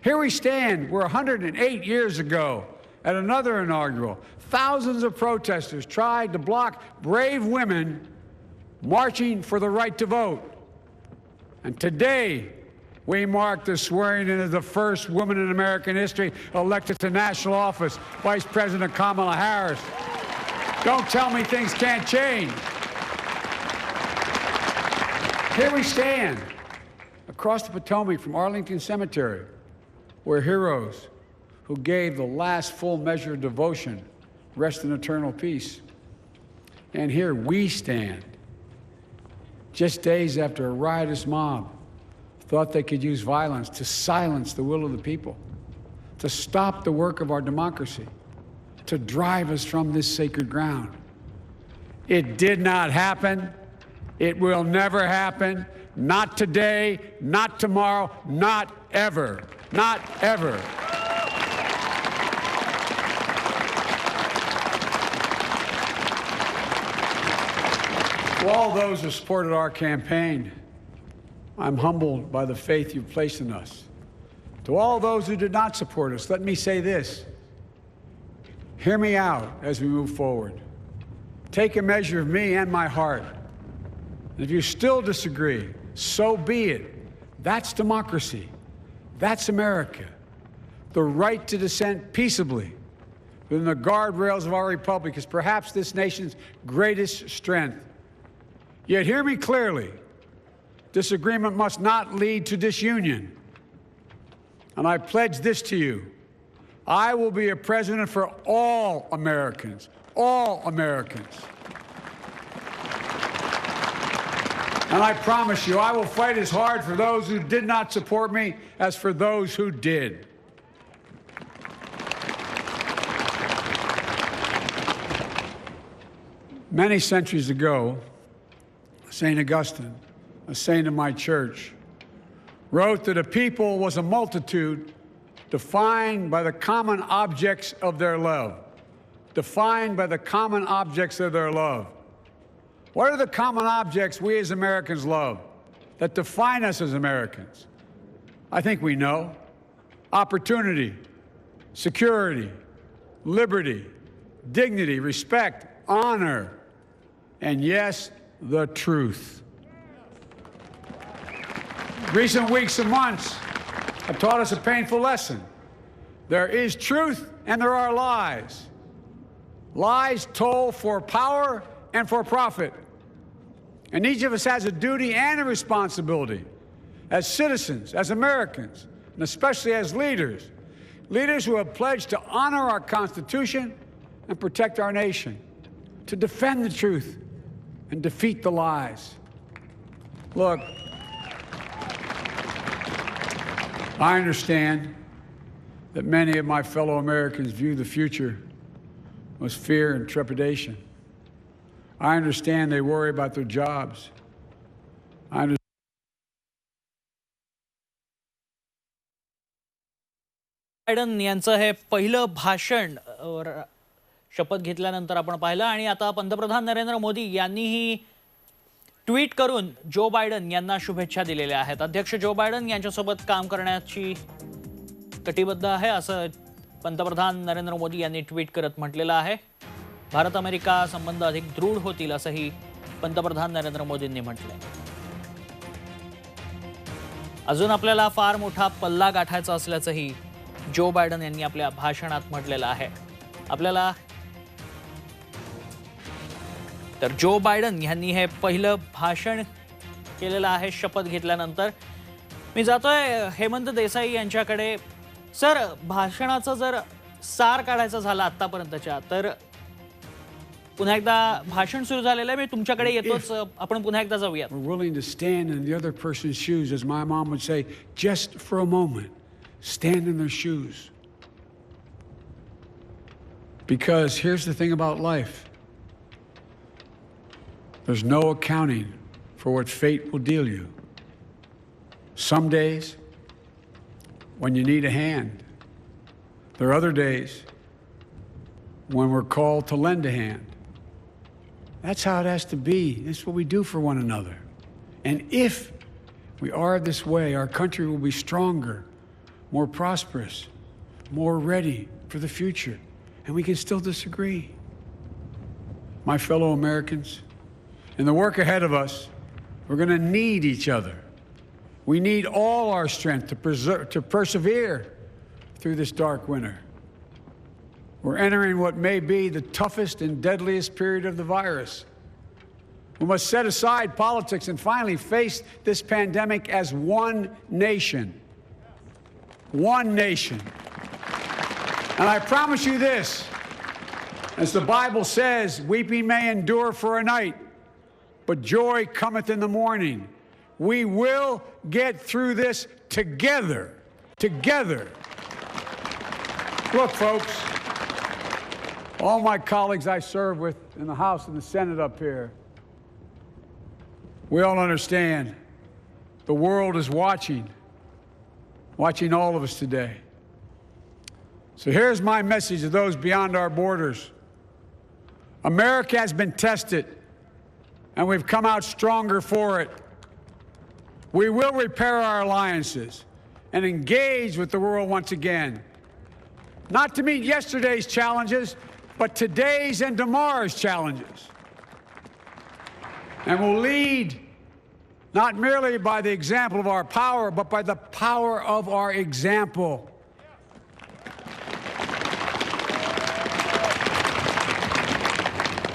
Here we stand, where 108 years ago, at another inaugural, thousands of protesters tried to block brave women marching for the right to vote. And today, we mark the swearing in of the first woman in American history elected to national office, Vice President Kamala Harris. Don't tell me things can't change. Here we stand, across the Potomac from Arlington Cemetery, where heroes who gave the last full measure of devotion rest in eternal peace. And here we stand, just days after a riotous mob thought they could use violence to silence the will of the people, to stop the work of our democracy, to drive us from this sacred ground. It did not happen. It will never happen. Not today, not tomorrow, not ever. Not ever. To all those who supported our campaign, I'm humbled by the faith you've placed in us. To all those who did not support us, let me say this. Hear me out as we move forward. Take a measure of me and my heart. And if you still disagree, so be it. That's democracy. That's America. The right to dissent peaceably, within the guardrails of our republic is perhaps this nation's greatest strength. Yet hear me clearly. Disagreement must not lead to disunion. And I pledge this to you. I will be a president for all Americans. All Americans. And I promise you, I will fight as hard for those who did not support me as for those who did. Many centuries ago, St. Augustine, a saint of my church, wrote that a people was a multitude defined by the common objects of their love. Defined by the common objects of their love. What are the common objects we as Americans love that define us as Americans? I think we know. Opportunity, security, liberty, dignity, respect, honor, and yes, the truth. Recent weeks and months have taught us a painful lesson. There is truth and there are lies. Lies told for power and for profit. And each of us has a duty and a responsibility as citizens, as Americans, and especially as leaders. Leaders who have pledged to honor our Constitution and protect our nation, to defend the truth and defeat the lies. Look, I understand that many of my fellow Americans view the future with fear and trepidation. I understand they worry about their jobs. I understand. Biden यांचं हे पहिलं भाषण शपथ घेतल्यानंतर आपण पाहिलं आणि आता पंतप्रधान नरेंद्र मोदी यांनीही ट्विट करून जो बायडन यांना शुभेच्छा दिलेल्या आहेत. अध्यक्ष जो बायडन यांच्यासोबत काम करण्याची कटिबद्ध आहे असं पंतप्रधान नरेंद्र मोदी यांनी ट्विट करत म्हटलेलं आहे. भारत अमेरिका संबंध अधिक दृढ होतील असंही पंतप्रधान नरेंद्र मोदींनी म्हटलंय. अजून आपल्याला फार मोठा पल्ला गाठायचा असल्याचंही जो बायडन यांनी आपल्या भाषणात म्हटलेलं आहे. आपल्याला तर जो बायडन यांनी हे पहिलं भाषण केलेलं आहे शपथ घेतल्यानंतर. मी जातोय हेमंत देसाई यांच्याकडे. सर, भाषणाचं जर सार काढायचं झालं आतापर्यंतच्या तर पुन्हा एकदा भाषण सुरू झालेलं आहे. मी तुमच्याकडे येतोच. आपण पुन्हा एकदा जाऊयात. We're willing to stand in the other person's shoes, as my mom would say, just for a moment. Stand in their shoes. Because here's the thing about life. There's no accounting for what fate will deal you. Some days when you need a hand. There are other days when we're called to lend a hand. That's how it has to be. That's what we do for one another. And if we are this way, our country will be stronger, more prosperous, more ready for the future. And we can still disagree. My fellow Americans, in the work ahead of us, we're going to need each other. We need all our strength to persevere through this dark winter. We're entering what may be the toughest and deadliest period of the virus. We must set aside politics and finally face this pandemic as one nation. One nation. And I promise you this, as the Bible says, weeping may endure for a night, but joy cometh in the morning. We will get through this together. Together. Look, folks, all my colleagues I serve with in the House and the Senate up here, we all understand the world is watching all of us today. So here's my message to those beyond our borders. America has been tested, and we've come out stronger for it. We will repair our alliances and engage with the world once again, not to meet yesterday's challenges, but today's and tomorrow's challenges. And we'll lead not merely by the example of our power, but by the power of our example.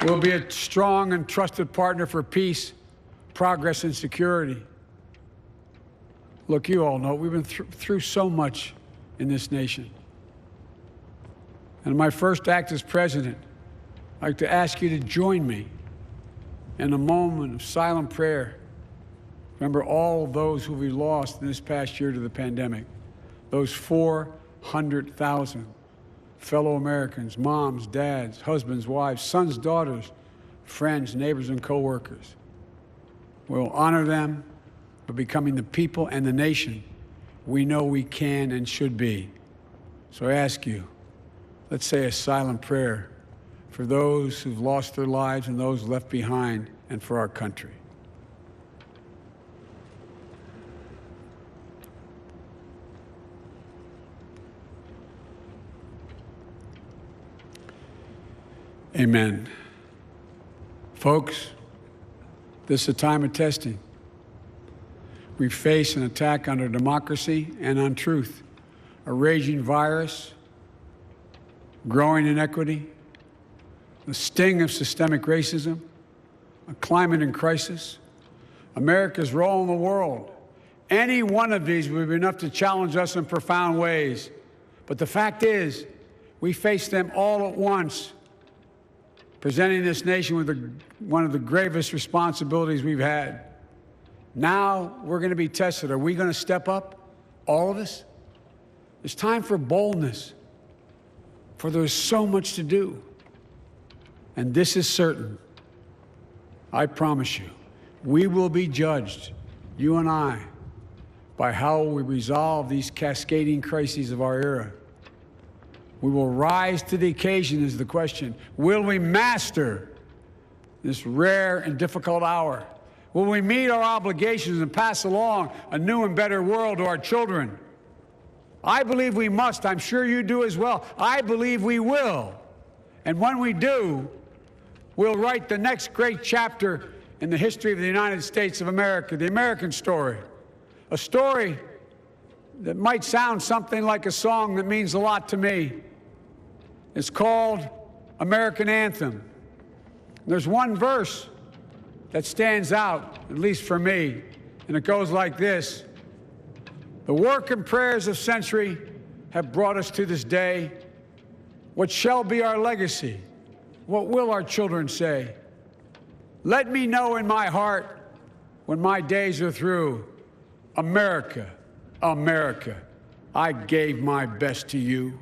We'll be a strong and trusted partner for peace, progress, and security. Look, you all know we've been through so much in this nation. And my first act as president, I'd like to ask you to join me in a moment of silent prayer. Remember all those who we lost in this past year to the pandemic. Those 400,000 fellow Americans, moms, dads, husbands, wives, sons, daughters, friends, neighbors, and coworkers. We'll honor them by becoming the people and the nation we know we can and should be. So I ask you, let's say a silent prayer for those who've lost their lives and those left behind, and for our country. Amen. Folks, this is a time of testing. We face an attack on our democracy and on truth, a raging virus, growing inequity, the sting of systemic racism, a climate in crisis, America's role in the world. Any one of these would be enough to challenge us in profound ways. But the fact is, we face them all at once, presenting this nation with one of the gravest responsibilities we've had. Now we're going to be tested. Are we going to step up, all of us? It's time for boldness, for there's so much to do. And this is certain. I promise you, we will be judged, you and I, by how we resolve these cascading crises of our era. We will rise to the occasion is the question. Will we master this rare and difficult hour? Will we meet our obligations and pass along a new and better world to our children? I believe we must. I'm sure you do as well. I believe we will. And when we do, we'll write the next great chapter in the history of the United States of America, the American story. A story that might sound something like a song that means a lot to me. It's called American Anthem. There's one verse that stands out, at least for me, and it goes like this. The work and prayers of century have brought us to this day. What shall be our legacy? What will our children say? Let me know in my heart when my days are through. America, America, I gave my best to you.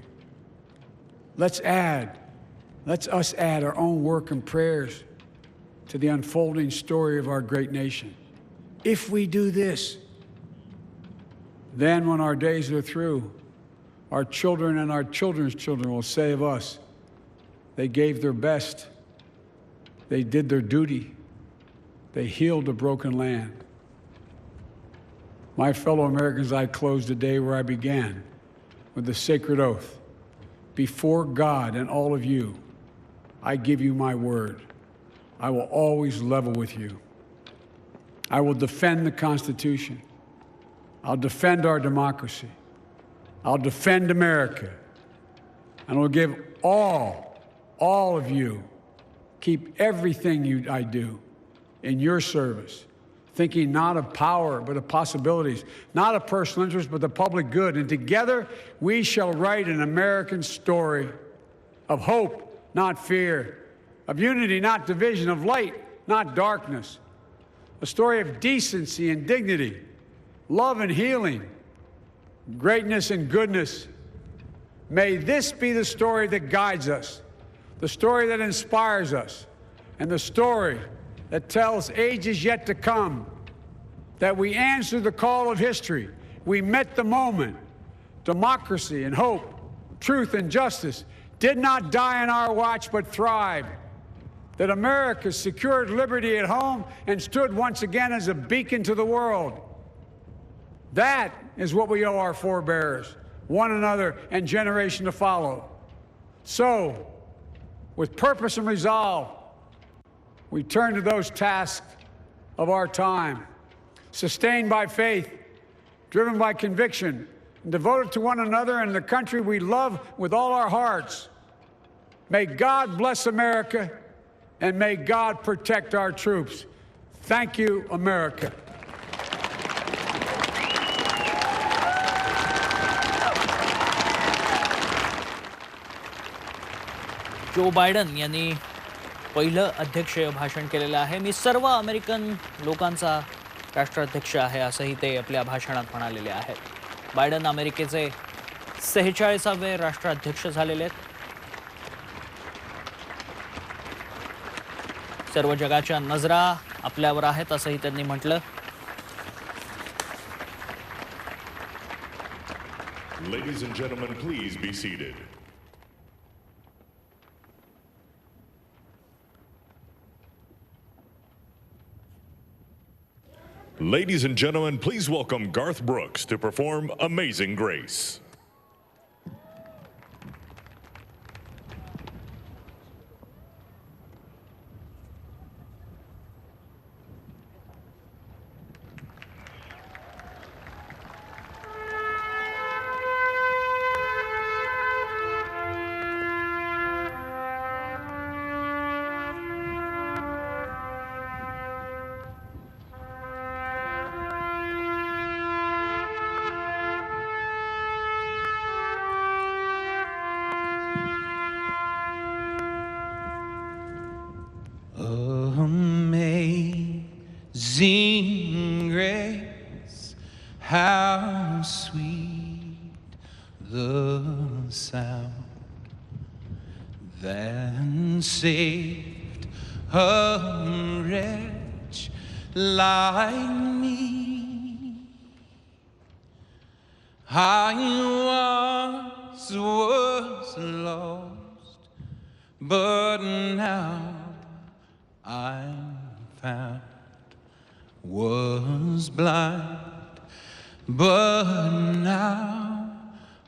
Let's us add our own work and prayers to the unfolding story of our great nation. If we do this, then when our days are through, our children and our children's children will say of us, they gave their best, they did their duty, they healed a broken land. My fellow Americans, I close the day where I began, with the sacred oath. Before God and all of you, I give you my word. I will always level with you. I will defend the Constitution. I'll defend our democracy. I'll defend America. And I'll give all of you, keep everything I do in your service, thinking not of power, but of possibilities, not of personal interest, but the public good. And together, we shall write an American story of hope, not fear, of unity, not division, of light, not darkness, a story of decency and dignity, love and healing, greatness and goodness. May this be the story that guides us, the story that inspires us, and the story that tells ages yet to come that we answered the call of history. We met the moment. Democracy and hope, truth and justice did not die on our watch, but thrived. That America secured liberty at home and stood once again as a beacon to the world. That is what we owe our forebears, one another, and generation to follow. So, with purpose and resolve, we turn to those tasks of our time, sustained by faith, driven by conviction, and devoted to one another and the country we love with all our hearts. May God bless America, and may God protect our troops. Thank you, America. Joe Biden यांनी पहिलं अध्यक्षीय भाषण केलेलं आहे. मी सर्व American लोकांचा राष्ट्राध्यक्ष आहे असंही ते आपल्या भाषणात म्हणालेले आहेत. बायडन अमेरिकेचे 46वे राष्ट्राध्यक्ष झालेले आहेत. सर्व जगाच्या नजरा आपल्यावर आहेत असंही त्यांनी म्हटलं. Ladies and gentlemen, please be seated. Ladies and gentlemen, please welcome Garth Brooks to perform Amazing Grace. Amazing grace, how sweet the sound that saved a wretch like me. I once was lost, but now I'm found. Was blind, but now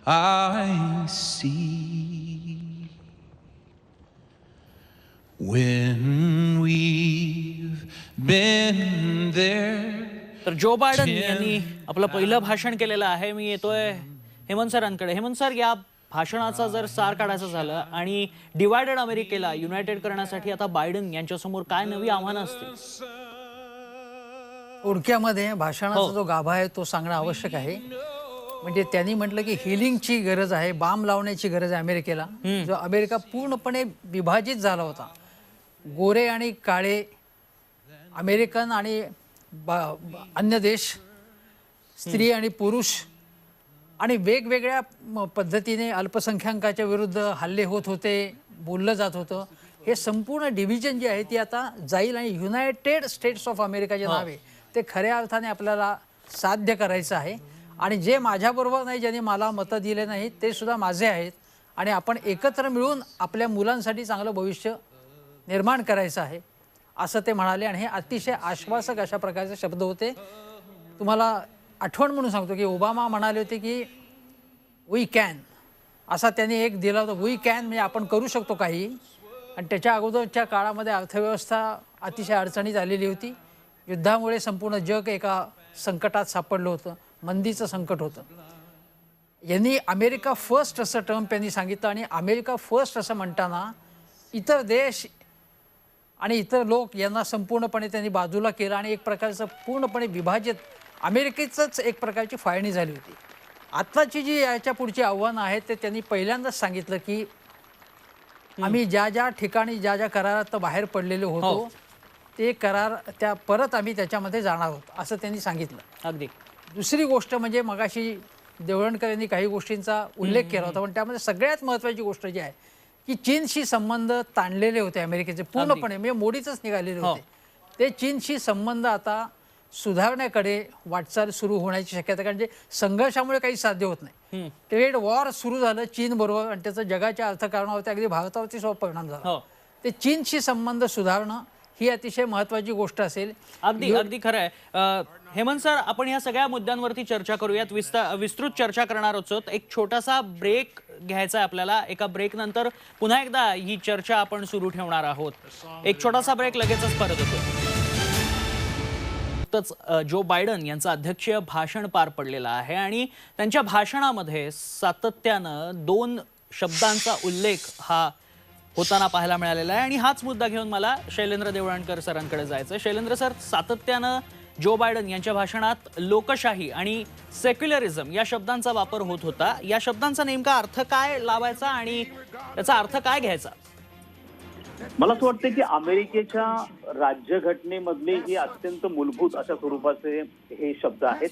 I see. When we've been there. तर Joe Biden यांनी आपलं पहिलं भाषण केलेलं आहे. मी येतोय Hemant सरांकडे. Hemant sir, या भाषणाचा जर सार काढायचं झालं आणि डिवायडेड अमेरिकेला युनायटेड करण्यासाठी आता बायडन यांच्यासमोर काय नवी आव्हानं असतील? थोडक्यामध्ये भाषणाचा जो गाभा आहे तो सांगणं आवश्यक आहे. म्हणजे त्यांनी म्हटलं की हिलिंगची गरज आहे, बाम लावण्याची गरज आहे अमेरिकेला. जो अमेरिका पूर्णपणे विभाजित झाला होता, गोरे आणि काळे, अमेरिकन आणि अन्य देश, स्त्री आणि पुरुष, आणि वेगवेगळ्या पद्धतीने अल्पसंख्याकांच्या विरुद्ध हल्ले होत होते, बोललं जात होतं. हे संपूर्ण डिव्हिजन जे आहे ती आता जाईल आणि युनायटेड स्टेट्स ऑफ अमेरिकाचे नावे ते खऱ्या अर्थाने आपल्याला साध्य करायचं आहे. आणि जे माझ्याबरोबर नाही, ज्यांनी मला मतं दिले नाहीत, ते सुद्धा माझे आहेत. आणि आपण एकत्र मिळून आपल्या मुलांसाठी चांगलं भविष्य निर्माण करायचं आहे असं ते म्हणाले. आणि हे अतिशय आश्वासक अशा प्रकारचे शब्द होते. तुम्हाला आठवण म्हणून सांगतो की ओबामा म्हणाले होते की वी कॅन, असा त्यांनी एक दिला होता. वी कॅन म्हणजे आपण करू शकतो काही. आणि त्याच्या अगोदरच्या काळामध्ये अर्थव्यवस्था अतिशय अडचणीत आलेली होती. युद्धामुळे संपूर्ण जग एका संकटात सापडलं होतं, मंदीचं संकट होतं. यांनी अमेरिका फर्स्ट असं ट्रम्प यांनी सांगितलं. आणि अमेरिका फर्स्ट असं म्हणताना इतर देश आणि इतर लोक यांना संपूर्णपणे त्यांनी बाजूला केलं आणि एक प्रकारचं पूर्णपणे विभाजित अमेरिकेचंच एक प्रकारची फाळणी झाली होती. आत्ताची जी याच्या पुढची आव्हानं आहेत ते त्यांनी पहिल्यांदाच सांगितलं की आम्ही ज्या ज्या ठिकाणी ज्या ज्या करारात बाहेर पडलेले होतो ते करार त्या परत आम्ही त्याच्यामध्ये जाणार आहोत असं त्यांनी सांगितलं. अगदी. दुसरी गोष्ट म्हणजे मगाशी देवळणकर यांनी काही गोष्टींचा उल्लेख केला होता, पण त्यामध्ये सगळ्यात महत्त्वाची गोष्ट जी आहे की चीनशी संबंध ताणलेले होते अमेरिकेचे पूर्णपणे, म्हणजे मोडीतच निघालेले होते. ते चीनशी संबंध आता सुधारण्याकडे वाटचाल सुरू होण्याची शक्यता, कारण जे संघर्षामुळे काही साध्य होत नाही. ट्रेड वॉर सुरू झालं चीन बरोबर आणि त्याचा जगाच्या अर्थकारणावरती अगदी भारतावरती सुद्धा परिणाम झाला. ते चीनशी संबंध सुधारणं ही अतिशय महत्त्वाची गोष्ट असेल. अगदी अगदी खरं आहे. हेमंत सर, आपण ह्या सगळ्या मुद्द्यांवरती चर्चा करूयात, विस्तृत चर्चा करणार आहोत. एक छोटासा ब्रेक घ्यायचा आहे आपल्याला. एका ब्रेक नंतर पुन्हा एकदा ही चर्चा आपण सुरू ठेवणार आहोत. एक छोटासा ब्रेक, लगेचच परत होतो. जो बायडन यांचं अध्यक्षीय भाषण पार पडलेलं आहे आणि त्यांच्या भाषणामध्ये सातत्यानं दोन शब्दांचा उल्लेख हा होताना पाहायला मिळालेला आहे. आणि हाच मुद्दा घेऊन मला शैलेंद्र देवळणकर सरांकडे जायचं. शैलेंद्र सर, सातत्यानं जो बायडन यांच्या भाषणात लोकशाही आणि सेक्युलरिझम या शब्दांचा वापर होत होता. या शब्दांचा नेमका अर्थ काय लावायचा आणि त्याचा अर्थ काय घ्यायचा? मला असं वाटतं की अमेरिकेच्या राज्यघटनेमधले हे अत्यंत मूलभूत अशा स्वरूपाचे हे शब्द आहेत.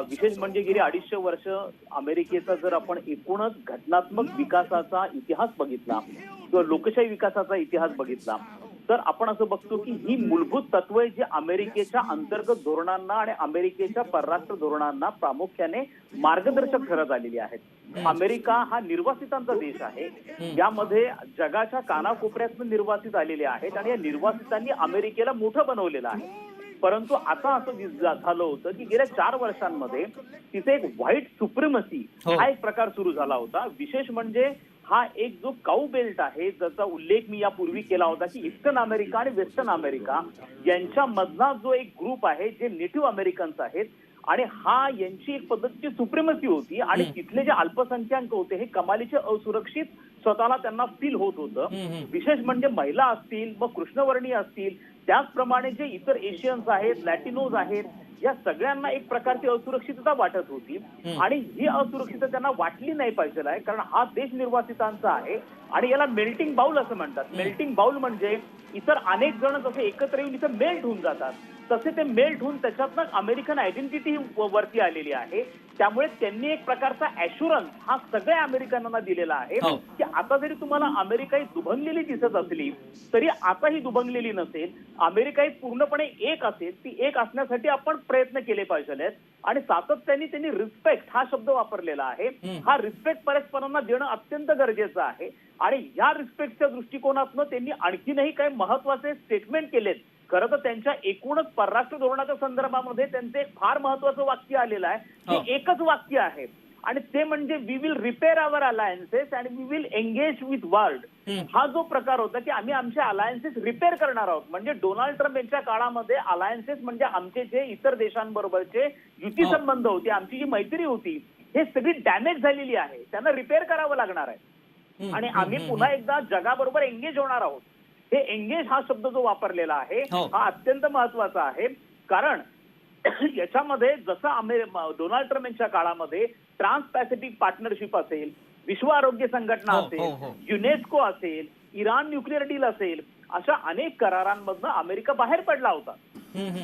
विशेष म्हणजे गेली 250 वर्ष अमेरिकेचा जर आपण एकूणच घटनात्मक विकासाचा इतिहास बघितला किंवा लोकशाही विकासाचा इतिहास बघितला तर आपण असं बघतो की ही मूलभूत तत्वे जी अमेरिकेच्या अंतर्गत धोरणांना आणि अमेरिकेच्या परराष्ट्र धोरणांना प्रामुख्याने मार्गदर्शक ठरत आलेली आहेत. अमेरिका हा निर्वासितांचा देश आहे. यामध्ये जगाच्या कानाकोपऱ्यातून निर्वासित आलेले आहेत आणि या निर्वासितांनी अमेरिकेला मोठं बनवलेलं आहे. परंतु आता असं झालं होतं की गेल्या 4 वर्षांमध्ये तिथे एक व्हाईट सुप्रिमसी हा एक प्रकार सुरू झाला होता. विशेष म्हणजे हा एक जो काऊ बेल्ट आहे ज्याचा उल्लेख मी यापूर्वी केला होता की ईस्टर्न अमेरिका आणि वेस्टर्न अमेरिका यांच्या मधला जो एक ग्रुप आहे जे नेटिव्ह अमेरिकन्स आहेत आणि हा यांची एक पद्धतीची सुप्रिमसी होती आणि तिथले जे अल्पसंख्याक होते हे कमालीचे असुरक्षित स्वतःला त्यांना फील होत होतं. विशेष म्हणजे महिला असतील मग कृष्णवर्णीय असतील त्याचप्रमाणे जे इतर एशियन्स आहेत लॅटिनोज आहेत या सगळ्यांना एक प्रकारची असुरक्षितता वाटत होती आणि ही असुरक्षितता त्यांना वाटली नाही पाहिजे आहे कारण हा देश निर्वासितांचा आहे आणि याला मेल्टिंग बाउल असं म्हणतात. मेल्टिंग बाउल म्हणजे इतर अनेक जण जसे एकत्र येऊन इथं मेल्ट होऊन जातात तसे ते मेल्ट होऊन त्याच्यातनं अमेरिकन आयडेंटिटी वरती आलेली आहे. त्यामुळे त्यांनी एक प्रकारचा ऍश्युरन्स हा सगळ्या अमेरिकनांना दिलेला आहे की आता जरी तुम्हाला अमेरिका ही दुभंगलेली दिसत असली तरी आता ही दुभंगलेली नसेल. अमेरिका ही पूर्णपणे एक असेल. ती एक असण्यासाठी आपण प्रयत्न केले पाहिजेत आणि सातत्याने त्यांनी रिस्पेक्ट हा शब्द वापरलेला आहे. हा रिस्पेक्ट परस्परांना देणं अत्यंत गरजेचं आहे आणि या रिस्पेक्टच्या दृष्टिकोनातून त्यांनी आणखीनही काही महत्वाचे स्टेटमेंट केलेत. खरं तर त्यांच्या एकूणच परराष्ट्र धोरणाच्या संदर्भामध्ये त्यांचं एक फार महत्वाचं वाक्य आलेलं आहे. ते एकच वाक्य आहे आणि ते म्हणजे we will repair our alliances and we will engage with world. हा जो प्रकार होता की आम्ही आमचे अलायन्सेस रिपेअर करणार आहोत. म्हणजे डोनाल्ड ट्रम्प यांच्या काळामध्ये अलायन्सेस म्हणजे आमचे जे इतर देशांबरोबरचे युती संबंध होते आमची जी मैत्री होती हे सगळी डॅमेज झालेली आहे. त्यांना रिपेअर करावं लागणार आहे आणि आम्ही पुन्हा एकदा जगाबरोबर एंगेज होणार आहोत. हे एंगेज हा शब्द जो वापरलेला आहे हा अत्यंत महत्वाचा आहे कारण याच्यामध्ये जसं डोनाल्ड ट्रम्प यांच्या काळामध्ये ट्रान्स पॅसिफिक पार्टनरशिप असेल विश्व आरोग्य संघटना असेल युनेस्को असेल इराण न्यूक्लिअर डील असेल अशा अनेक करारांमधनं अमेरिका बाहेर पडला होता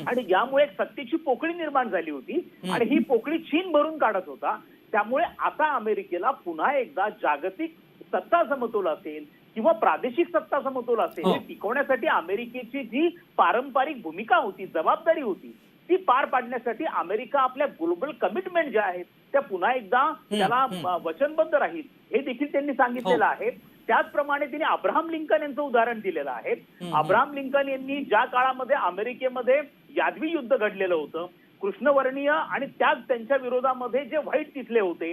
आणि यामुळे एक सत्तेची पोकळी निर्माण झाली होती आणि ही पोकळी चीन भरून काढत होता. त्यामुळे आता अमेरिकेला पुन्हा एकदा जागतिक सत्ता समतोल असेल किंवा प्रादेशिक सत्ता समतोल असेल हे टिकवण्यासाठी अमेरिकेची जी पारंपरिक भूमिका होती जबाबदारी होती ती पार पाडण्यासाठी अमेरिका आपल्या ग्लोबल कमिटमेंट ज्या आहेत त्या पुन्हा एकदा त्याला वचनबद्ध राहील हे देखील त्यांनी सांगितलेलं आहे. त्याचप्रमाणे त्यांनी अब्राहम लिंकन यांचं उदाहरण दिलेलं आहे. अब्राहम लिंकन यांनी ज्या काळामध्ये अमेरिकेमध्ये यादवी युद्ध घडलेलं होतं कृष्णवर्णीय आणि त्याच त्यांच्या विरोधामध्ये जे व्हाईट तिथले होते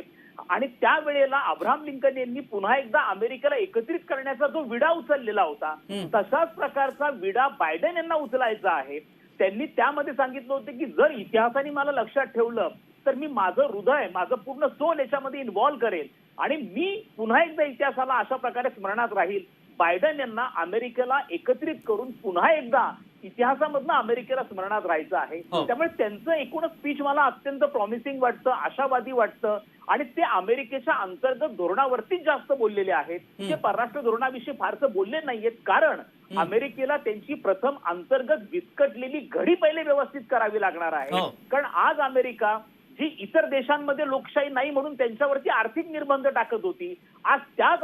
आणि त्यावेळेला अब्राहम लिंकन यांनी पुन्हा एकदा अमेरिकेला एकत्रित करण्याचा जो विडा उचललेला होता तशाच प्रकारचा विडा बायडन यांना उचलायचा आहे. त्यांनी त्यामध्ये सांगितलं होतं की जर इतिहासाने मला लक्षात ठेवलं तर मी माझं हृदय माझं पूर्ण सोल याच्यामध्ये इन्व्हॉल्व्ह करेल आणि मी पुन्हा एकदा इतिहासाला अशा प्रकारे स्मरणात राहील. बायडन यांना अमेरिकेला एकत्रित करून पुन्हा एकदा इतिहासामधनं अमेरिकेला स्मरणात राहायचं आहे. त्यामुळे त्यांचं एकूणच स्पीच मला अत्यंत प्रॉमिसिंग वाटतं आशावादी वाटतं आणि ते अमेरिकेच्या अंतर्गत धोरणावरतीच जास्त बोललेले आहेत. ते परराष्ट्र धोरणाविषयी फारसं बोलले नाहीयेत कारण अमेरिकेला त्यांची प्रथम अंतर्गत विस्कटलेली घडी पहिले व्यवस्थित करावी लागणार आहे. कारण आज अमेरिका जी इतर देशांमध्ये लोकशाही नाही म्हणून त्यांच्यावरती आर्थिक निर्बंध टाकत होती आज त्याच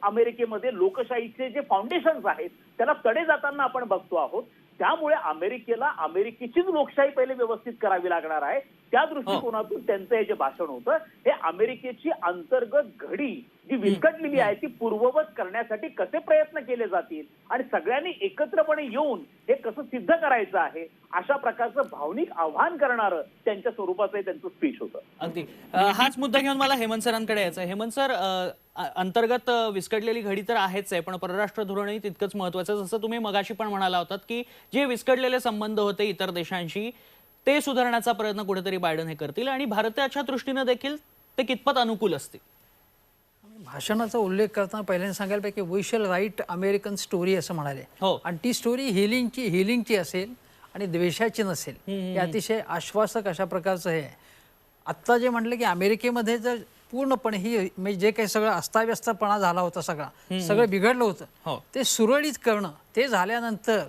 अमेरिकेमध्ये लोकशाहीचे जे फाउंडेशन्स आहेत त्याला तडे जाताना आपण बघतो आहोत. त्यामुळे अमेरिकेला अमेरिकेचीच लोकशाही पहिले व्यवस्थित करावी लागणार आहे. त्या दृष्टिकोनातून त्यांचं हे जे भाषण होतं हे अमेरिकेची अंतर्गत घडी जी विस्कटलेली आहे ती पूर्ववत करण्यासाठी कसे प्रयत्न केले जातील आणि सगळ्यांनी एकत्रपणे येऊन हे कसं सिद्ध करायचं आहे अशा प्रकारचं भावनिक आव्हान करणारं त्यांच्या स्वरूपाचं त्यांचं स्पीच होतं. अगदी हाच मुद्दा घेऊन मला हेमंत सरांकडे यायचं. हेमंत सर, अंतर्गत विस्कटलेली घडी तर आहेच आहे पण परराष्ट्र धोरणही तितकंच महत्वाचं. जसं तुम्ही मगाशी पण म्हणाला होतात की जे विस्कटलेले संबंध होते इतर देशांशी ते सुधारण्याचा प्रयत्न कुठेतरी बायडन हे करतील आणि भारताच्या दृष्टीने देखील ते कितपत अनुकूल असतील. भाषणाचा उल्लेख करताना पहिल्यांदा सांगायला पाहिजे की we shall write American story असं म्हणाले. आणि ती स्टोरी हिलिंगची असेल आणि द्वेषाची नसेल. हे अतिशय आश्वासक अशा प्रकारचं हे आहे. आत्ता जे म्हटलं की अमेरिकेमध्ये जर पूर्णपणे ही म्हणजे जे काही सगळं अस्ताव्यस्तपणा झाला होता सगळं बिघडलं होतं ते सुरळीत करणं, ते झाल्यानंतर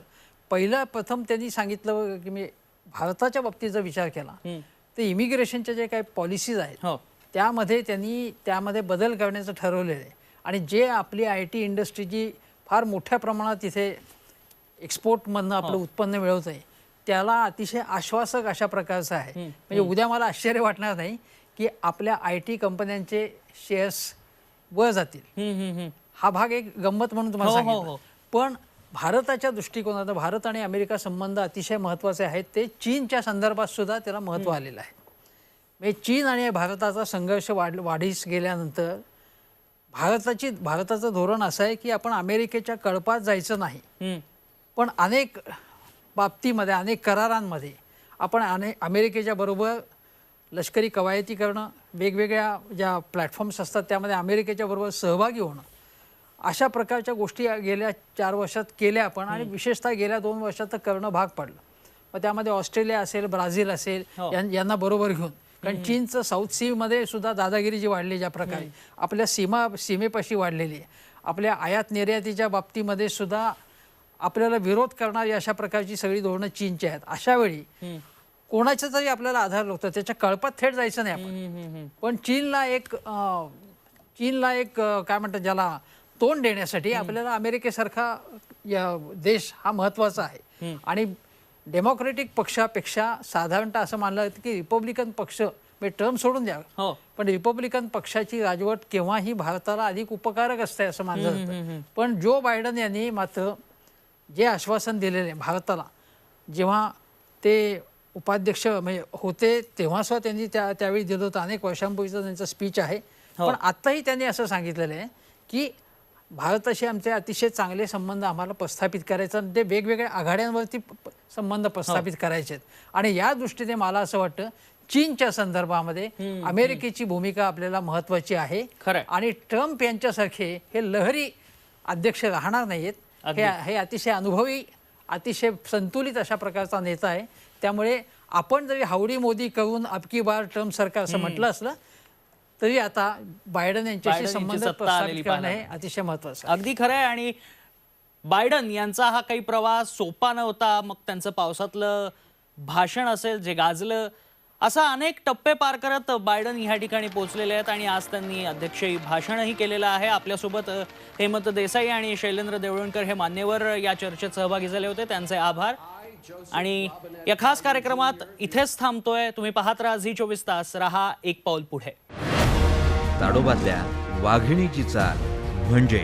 प्रथम त्यांनी सांगितलं की मी भारताच्या बाबतीत जर विचार केला तर इमिग्रेशनच्या जे काही पॉलिसीज आहेत त्यामध्ये त्यांनी त्यामध्ये बदल करण्याचं ठरवलेलं आहे. आणि जे आपली IT इंडस्ट्री जी फार मोठ्या प्रमाणात इथे एक्सपोर्टमधनं आपलं उत्पन्न मिळवत आहे त्याला अतिशय आश्वासक अशा प्रकारचं आहे. म्हणजे उद्या मला आश्चर्य वाटणार नाही की आपल्या IT कंपन्यांचे शेअर्स वर जातील. हा भाग एक गंमत म्हणून तुम्हाला सांगितलं. पण भारताच्या दृष्टिकोनातून भारत आणि अमेरिका संबंध अतिशय महत्त्वाचे आहेत. ते चीनच्या संदर्भात सुद्धा त्याला महत्त्व आलेलं आहे. म्हणजे चीन आणि भारताचा संघर्ष वाढीस गेल्यानंतर भारताचं धोरण असं आहे की आपण अमेरिकेच्या कळपात जायचं नाही. पण अनेक बाबतीमध्ये अनेक करारांमध्ये आपण अमेरिकेच्या बरोबर लष्करी कवायती करणं, वेगवेगळ्या ज्या प्लॅटफॉर्म्स असतात त्यामध्ये अमेरिकेच्या बरोबर सहभागी होणं, अशा प्रकारच्या गोष्टी गेल्या 4 वर्षात केल्या आपण. आणि विशेषतः गेल्या 2 वर्षात तर करणं भाग पडलं. मग त्यामध्ये ऑस्ट्रेलिया असेल, ब्राझील असेल यांना बरोबर घेऊन. कारण चीनचं साऊथ सीमध्ये सुद्धा दादागिरी जी वाढली ज्या प्रकारे आपल्या सीमेपाशी वाढलेली आहे, आपल्या आयात निर्यातीच्या बाबतीमध्ये सुद्धा आपल्याला विरोध करणारी अशा प्रकारची सगळी धोरणं चीनची आहेत. अशा वेळी कोणाचा तरी आपल्याला आधार लागतो, त्याच्या कळपात थेट जायचं नाही आपण. पण चीनला एक काय म्हणतात ज्याला तोंड देण्यासाठी आपल्याला अमेरिकेसारखा देश हा महत्त्वाचा आहे. आणि डेमोक्रेटिक पक्षापेक्षा साधारणतः असं मानलं जातं की रिपब्लिकन पक्ष म्हणजे ट्रम्प सोडून द्यावं, पण रिपब्लिकन पक्षाची राजवट केव्हाही भारताला अधिक उपकारक असते असं मानलं जातं. पण जो बायडन यांनी मात्र जे आश्वासन दिलेले आहे भारताला, जेव्हा ते उपाध्यक्ष म्हणजे होते तेव्हा सुद्धा त्यांनी त्यावेळी दिलं होतं. अनेक वर्षांपूर्वीचं त्यांचं स्पीच आहे. पण आत्ताही त्यांनी असं सांगितलेलं आहे की भारताशी आमचे अतिशय चांगले संबंध आम्हाला प्रस्थापित करायचे, ते वेगवेगळ्या आघाड्यांवरती संबंध प्रस्थापित करायचे आहेत. आणि या दृष्टीने मला असं वाटतं चीनच्या संदर्भामध्ये अमेरिकेची भूमिका आपल्याला महत्त्वाची आहे. आणि ट्रम्प यांच्यासारखे हे लहरी अध्यक्ष राहणार नाहीत. हे अतिशय अनुभवी, अतिशय संतुलित अशा प्रकारचा नेता आहे. त्यामुळे आपण जरी हावडी मोदी करून अबकी बार ट्रम्प सरकार असं म्हटलं असलं तरी आता बायडन यांच्याशी संबंध प्रस्थापित करणं हे अतिशय महत्त्वाचं आहे. अगदी खरं आहे. आणि बायडन यांचा हा काही प्रवास सोपा नव्हता. मग त्यांचं पावसातलं भाषण असेल जे गाजलं, असा अनेक टप्पे पार करत बायडन ह्या ठिकाणी पोहोचलेले आहेत. आणि आज त्यांनी अध्यक्षीय भाषणही केलेलं आहे. आपल्यासोबत हेमंत देसाई आणि शैलेंद्र देवळणकर हे मान्यवर या चर्चेत सहभागी झाले होते, त्यांचे आभार. आणि या खास कार्यक्रमात इथेच थांबतोय. तुम्ही पाहत राहा झी 24 तास. रहा एक पाऊल पुढे. ताडोबातल्या वाघिणीची चाल म्हणजे